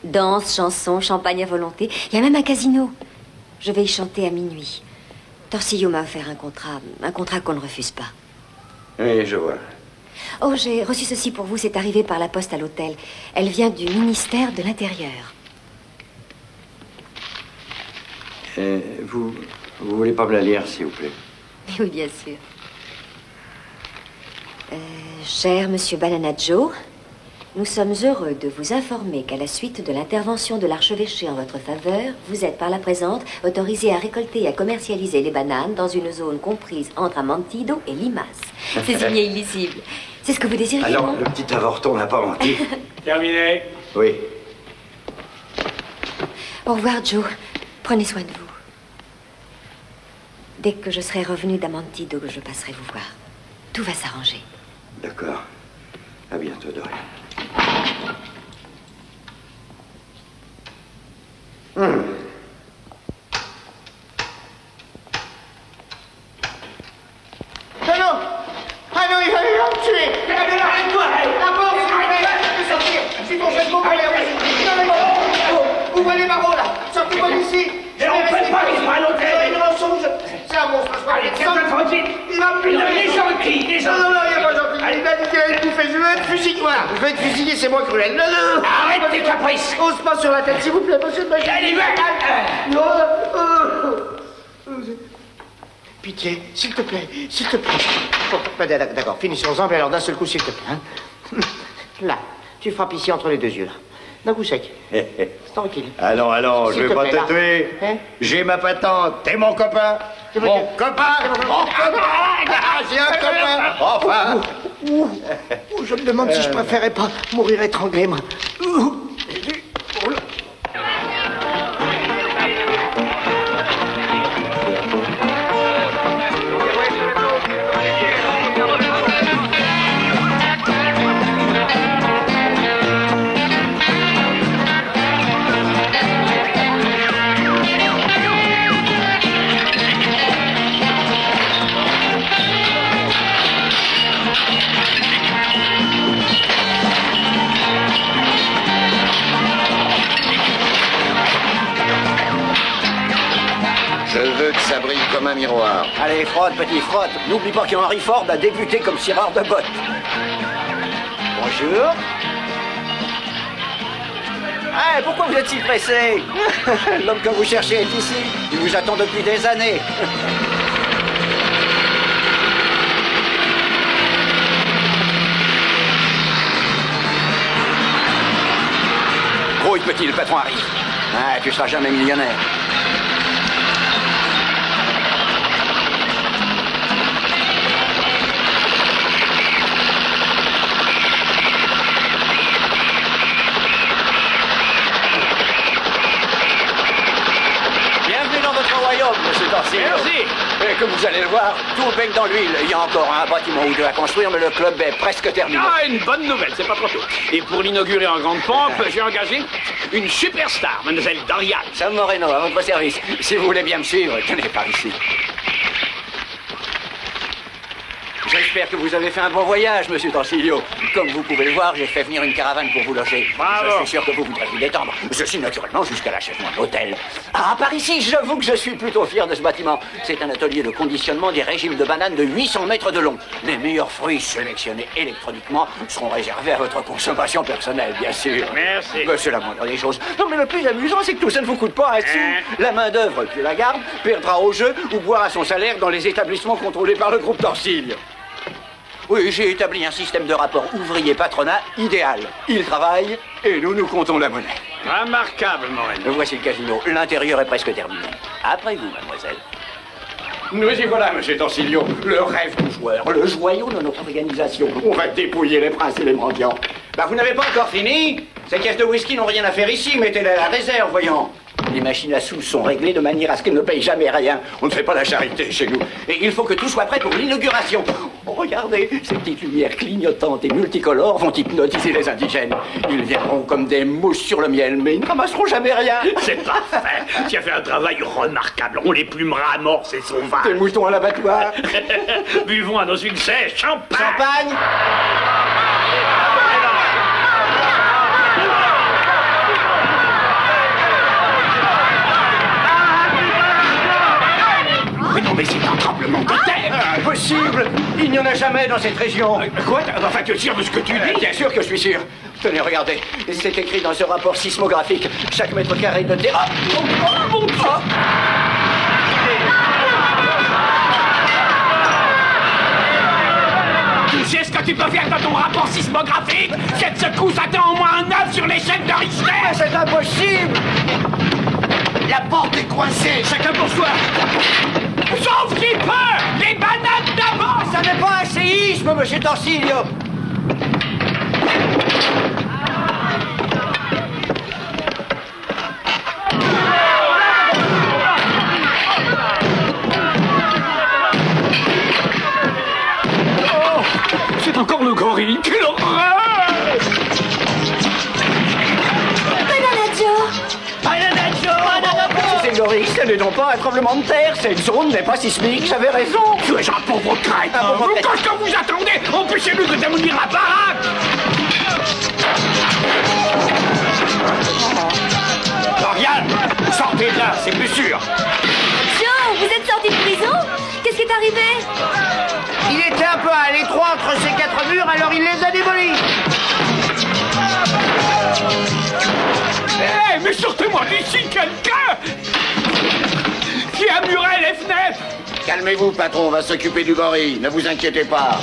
Danse, chansons, champagne à volonté. Il y a même un casino. Je vais y chanter à minuit. Torsillo m'a offert un contrat qu'on ne refuse pas. Oui, je vois. Oh, j'ai reçu ceci pour vous. C'est arrivé par la poste à l'hôtel. Elle vient du ministère de l'Intérieur. Vous voulez pas me la lire, s'il vous plaît? Oui, bien sûr. Cher Monsieur Banana Joe, nous sommes heureux de vous informer qu'à la suite de l'intervention de l'archevêché en votre faveur, vous êtes par la présente autorisé à récolter et à commercialiser les bananes dans une zone comprise entre Amantido et Limas. C'est signé illisible. C'est ce que vous désiriez, Alors, non? le petit avorton n'a pas menti. Terminé. Oui. Au revoir, Joe. Prenez soin de vous. Dès que je serai revenu d'Amantido, je passerai vous voir. Tout va s'arranger. D'accord. À bientôt, Dorian. Ah non, il va me tuer. Arrête-toi. La porte, s'il vous plaît. Je vais sortir. Je suis ton chef mon père. Ouvrez les barreaux, là. Sortez-moi d'ici. Et on peut pas vivre à l'hôtel. Il mensonge. C'est un monstre. Allez, tiens-toi tranquille. Il va me Il est gentil, il est gentil. Non, il est pas gentil. Il m'a dit qu'il allait me bouffer. Je veux être fusillé. Voilà, je vais être fusillé, c'est moi cruel. Non. Arrête tes caprices. Ose pas sur la tête, s'il vous plaît, monsieur de Magie. Allez, va. Non. Pitié, s'il te plaît, s'il te plaît. Bon, d'accord, finissons-en, mais alors d'un seul coup, s'il te plaît. Hein. Là, tu frappes ici entre les deux yeux, là. D'un coup sec. Tranquille. Allons, je vais pas te tuer. Hein? J'ai ma patente. T'es mon copain. Mon copain. J'ai un copain. Enfin. Je me demande si je préférais pas mourir étranglé, moi. Je veux que ça brille comme un miroir. Allez, frotte, petit, frotte. N'oublie pas qu'Henry Ford a débuté comme cireur de bottes. Bonjour. Ah, pourquoi vous êtes si pressé? L'homme que vous cherchez est ici. Il vous attend depuis des années. Grouille, petit, le patron arrive. Ah, tu seras jamais millionnaire. homme, monsieur Torsil. Merci. Et comme vous allez le voir, tout baigne dans l'huile. Il y a encore un bâtiment ou deux à construire, mais le club est presque terminé. Ah, une bonne nouvelle, c'est pas trop tôt. Et pour l'inaugurer en grande pompe, j'ai engagé une superstar, mademoiselle Dorian. Sam Moreno, à votre service. Si vous voulez bien me suivre, tenez par ici. J'espère que vous avez fait un bon voyage, monsieur Torsilio. Comme vous pouvez le voir, j'ai fait venir une caravane pour vous loger. Bravo. Je suis sûr que vous voudrez vous détendre. Ceci, naturellement, jusqu'à l'achèvement de l'hôtel. Ah, par ici, j'avoue que je suis plutôt fier de ce bâtiment. C'est un atelier de conditionnement des régimes de bananes de 800 mètres de long. Les meilleurs fruits sélectionnés électroniquement seront réservés à votre consommation personnelle, bien sûr. Merci. C'est la moindre des choses. Non, mais le plus amusant, c'est que tout ça ne vous coûte pas un sou. La main-d'œuvre qui la garde perdra au jeu ou boira son salaire dans les établissements contrôlés par le groupe Torsil. Oui, j'ai établi un système de rapport ouvrier-patronat idéal. Ils travaillent et nous comptons la monnaie. Remarquable, Moreno. Voici le casino. L'intérieur est presque terminé. Après vous, mademoiselle. Nous y voilà, monsieur Torsilio, le rêve du joueur, le joyau de notre organisation. On va dépouiller les princes et les mendiants. Bah, vous n'avez pas encore fini? Ces caisses de whisky n'ont rien à faire ici, mettez-les à la réserve, voyons. Les machines à sous sont réglées de manière à ce qu'elles ne payent jamais rien. On ne fait pas la charité chez nous. Et il faut que tout soit prêt pour l'inauguration. Oh, regardez, ces petites lumières clignotantes et multicolores vont hypnotiser les indigènes. Ils viendront comme des mousses sur le miel, mais ils ne ramasseront jamais rien. C'est parfait. Tu as fait un travail remarquable. On les plumera à mort, ces sauvages. Des moutons à l'abattoir. Buvons à nos succès. Champagne. Champagne. Mais non, mais c'est un tremblement de terre. Impossible. Il n'y en a jamais dans cette région. Quoi? Enfin, tu es sûr de ce que tu dis? Bien sûr que je suis sûr. Tenez, regardez. C'est écrit dans ce rapport sismographique. Chaque mètre carré de terre... Oh, mon Dieu. Tu sais ce que tu peux faire dans ton rapport sismographique? Cette secousse atteint au moins un 9 sur l'échelle de Richter. Mais c'est impossible. La porte est coincée. Chacun pour soi. Sauf qui peut. Les bananes d'avant. Ça n'est pas un séisme, monsieur Torsilio. Oh, c'est encore le gorille. Quelle horreur! C'est gorille, ce n'est donc pas un tremblement de terre. Cette zone n'est pas sismique, j'avais raison. Tu es un pauvre crête. Qu'est-ce que vous attendez? Empêchez-nous de démolir la baraque. Dorian, sortez de là, c'est plus sûr. Joe, vous êtes sorti de prison? Qu'est-ce qui est arrivé? Il était un peu à l'étroit entre ces quatre murs, alors il les a démolis. Hé, mais sortez-moi d'ici, quelqu'un! Qui a muré les fenêtres? Calmez-vous, patron, on va s'occuper du gorille. Ne vous inquiétez pas.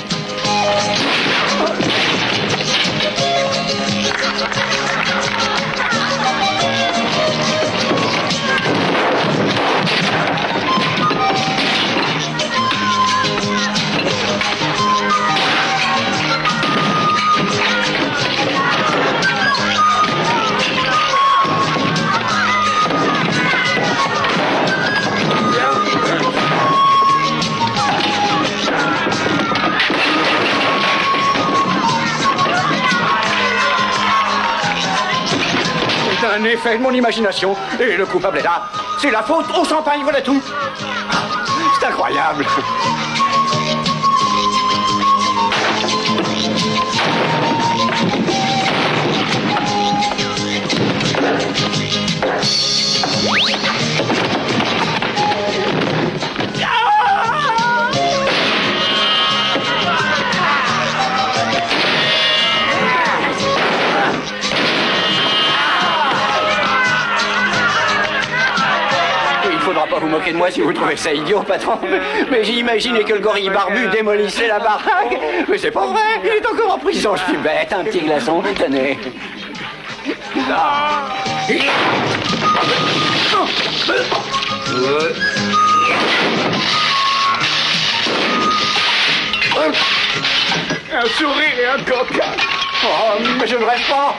Un effet de mon imagination. Et le coupable est là. C'est la faute au champagne, voilà tout. C'est incroyable. Pas vous moquer de moi si vous trouvez ça idiot, patron. Mais j'ai imaginé que le gorille barbu démolissait la baraque. Mais c'est pas vrai, il est encore en prison, je suis bête. Un petit glaçon, tenez. Un sourire et un coca. Oh, mais je ne rêve pas.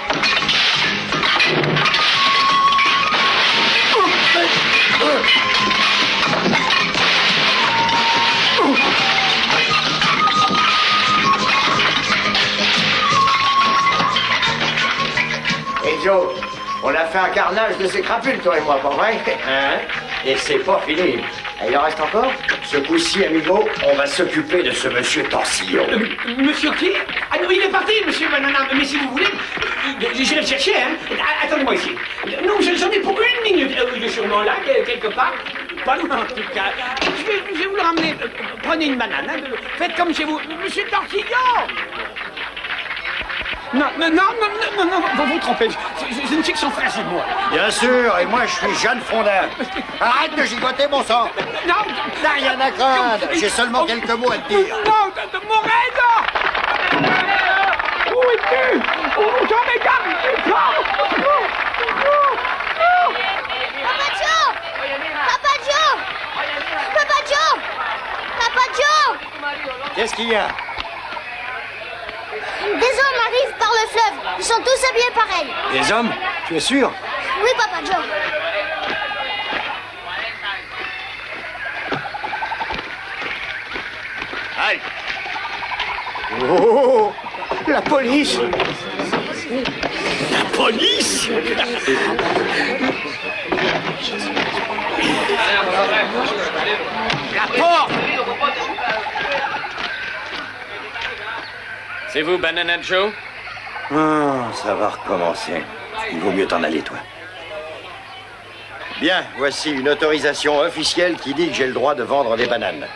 fait un carnage de ces crapules, toi et moi, pas vrai? Hein? Et c'est pas fini. Il en reste encore? Ce coup-ci, amigo, on va s'occuper de ce monsieur Torsillo. Monsieur qui? Ah non, il est parti, monsieur Banana. Mais si vous voulez, j'irai le chercher, hein. Attendez-moi ici. Non, j'en ai pour une minute. Il est sûrement là, quelque part. Pas loin, en tout cas. Je vais vous le ramener. Prenez une banane, hein. Faites comme chez vous. Monsieur Torsillo! Non, vous vous trompez. Je ne suis que son frère, c'est moi. Bien sûr, et moi je suis Jeanne Fondin. Arrête de gigoter, mon sang. Non, t'as rien à craindre. J'ai seulement quelques mots à te dire. Non, Morena! Où es-tu? J'en ai gardé. Papa Joe! Papa Joe! Papa Joe! Papa Joe! Qu'est-ce qu'il y a? Des hommes arrivent par le fleuve. Ils sont tous habillés pareil. Des hommes? Tu es sûr? Oui, Papa Joe. Aïe! Oh! La police! La police? La porte! C'est vous, Banana Joe? Ça va recommencer. Il vaut mieux t'en aller, toi. Bien, voici une autorisation officielle qui dit que j'ai le droit de vendre des bananes.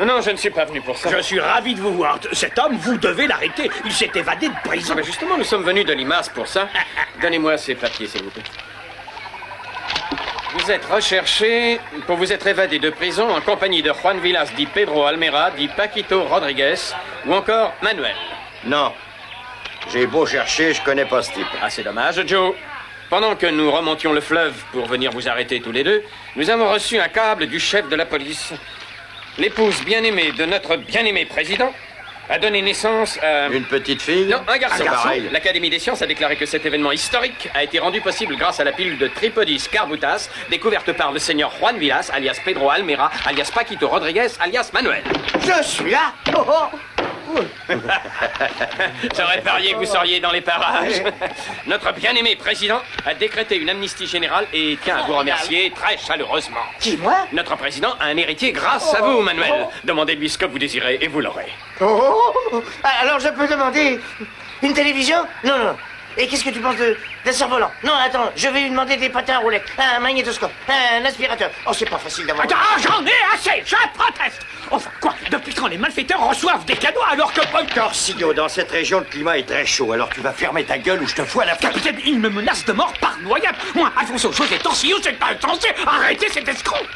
Non, je ne suis pas venu pour ça. Je suis ravi de vous voir. Cet homme, vous devez l'arrêter. Il s'est évadé de prison. Mais justement, nous sommes venus de Limace pour ça. Donnez-moi ces papiers, s'il vous plaît. Vous êtes recherché pour vous être évadé de prison en compagnie de Juan Villas, dit Pedro Almera, dit Paquito Rodriguez, ou encore Manuel. Non. J'ai beau chercher, je connais pas ce type. Ah, c'est dommage, Joe. Pendant que nous remontions le fleuve pour venir vous arrêter tous les deux, nous avons reçu un câble du chef de la police. L'épouse bien-aimée de notre bien-aimé président a donné naissance à... Une petite fille? Non, un garçon. Pareil. L'Académie des sciences a déclaré que cet événement historique a été rendu possible grâce à la pilule de Tripodis carbutas, découverte par le seigneur Juan Villas, alias Pedro Almera, alias Paquito Rodriguez, alias Manuel. Je suis là! Oh, oh. J'aurais parié que vous seriez dans les parages. Notre bien-aimé président a décrété une amnistie générale et tient à vous remercier très chaleureusement. Qui, moi? Notre président a un héritier grâce à vous, Manuel. Demandez-lui ce que vous désirez et vous l'aurez. Alors je peux demander une télévision? Non. Et qu'est-ce que tu penses d'un cerf-volant? Non, attends, je vais lui demander des patins à roulettes, un magnétoscope, un aspirateur. Oh, c'est pas facile d'avoir... Attends, j'en ai assez! Je proteste! Enfin, quoi? Depuis quand les malfaiteurs reçoivent des cadeaux alors que... Torsillo, dans cette région, le climat est très chaud, alors tu vas fermer ta gueule ou je te fous à la face. Capitaine, il me menace de mort par noyade. Moi, Alfonso José Torsillo, c'est pas censé. Arrêtez cet escroc!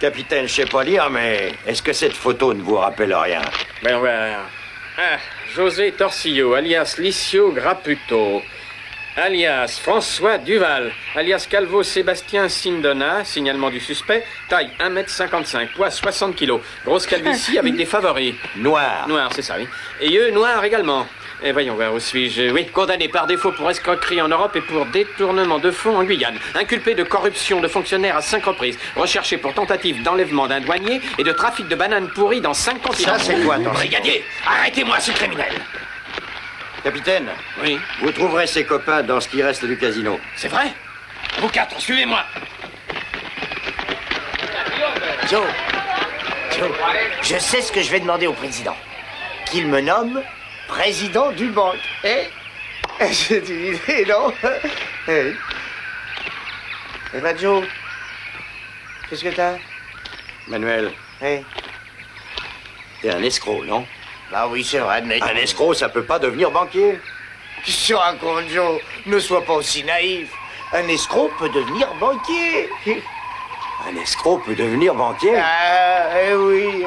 Capitaine, je sais pas lire, mais est-ce que cette photo ne vous rappelle rien? Ben ouais. Ah, José Torsillo, alias Licio Graputo, alias François Duval, alias Calvo Sébastien Sindona, signalement du suspect, taille 1,55 m, poids 60 kg, grosse calvitie avec des favoris. Noir. Noir, c'est ça, oui. Et yeux noirs également. Et voyons voir, où suis-je? Oui, condamné par défaut pour escroquerie en Europe et pour détournement de fonds en Guyane. Inculpé de corruption de fonctionnaires à 5 reprises. Recherché pour tentative d'enlèvement d'un douanier et de trafic de bananes pourries dans 5 continents. Ça, c'est quoi, ton brigadier? Arrêtez-moi, ce criminel! Capitaine? Oui? Vous trouverez ses copains dans ce qui reste du casino. C'est vrai? Vous quatre, suivez-moi! Joe, je sais ce que je vais demander au président. Qu'il me nomme président du banque. C'est une idée, non? Eh ben, Joe, qu'est-ce que t'as? Manuel. Hey. T'es un escroc, non? Bah oui, c'est vrai, mais... Un escroc, ça peut pas devenir banquier. Qu'est-ce que tu racontes, Joe? Ne sois pas aussi naïf. Un escroc peut devenir banquier. Un escroc peut devenir banquier? Ah, oui.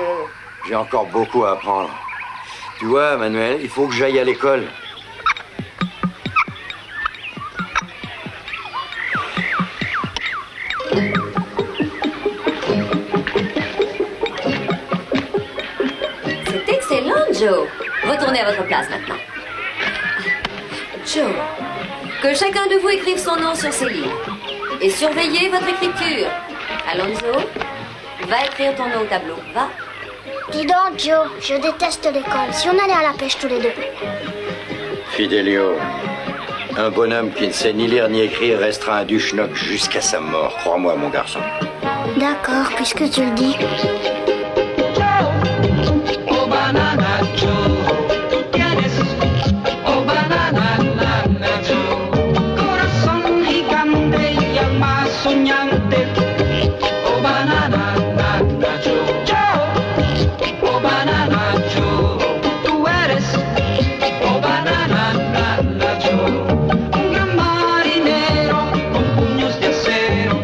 J'ai encore beaucoup à apprendre. Tu vois, Manuel, il faut que j'aille à l'école. C'est excellent, Joe. Retournez à votre place maintenant. Joe, que chacun de vous écrive son nom sur ses livres. Et surveillez votre écriture. Alonso, va écrire ton nom au tableau. Va. Dis donc, Joe, je déteste l'école. Si on allait à la pêche tous les deux. Fidelio, Un bonhomme qui ne sait ni lire ni écrire restera un duschnock jusqu'à sa mort. Crois-moi, mon garçon. D'accord, puisque tu le dis. Oh banana Joe, tú tienes, oh banana Joe, corazón gigante y alma soñante, oh banana Joe, oh banana Joe, tú eres, oh banana Joe, un gran marinero con puños de acero,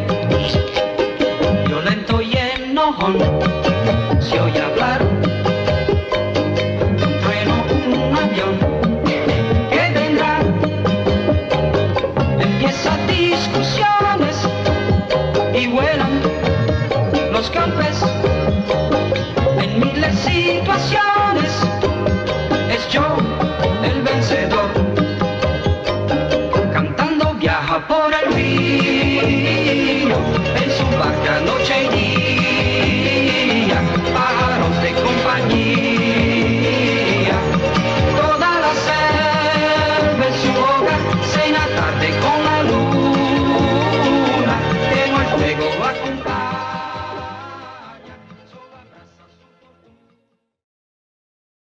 violento y enojón, se oye hablar. Discusiones y vuelan los golpes en miles de situaciones. Es yo el vencedor, cantando viaja por el río.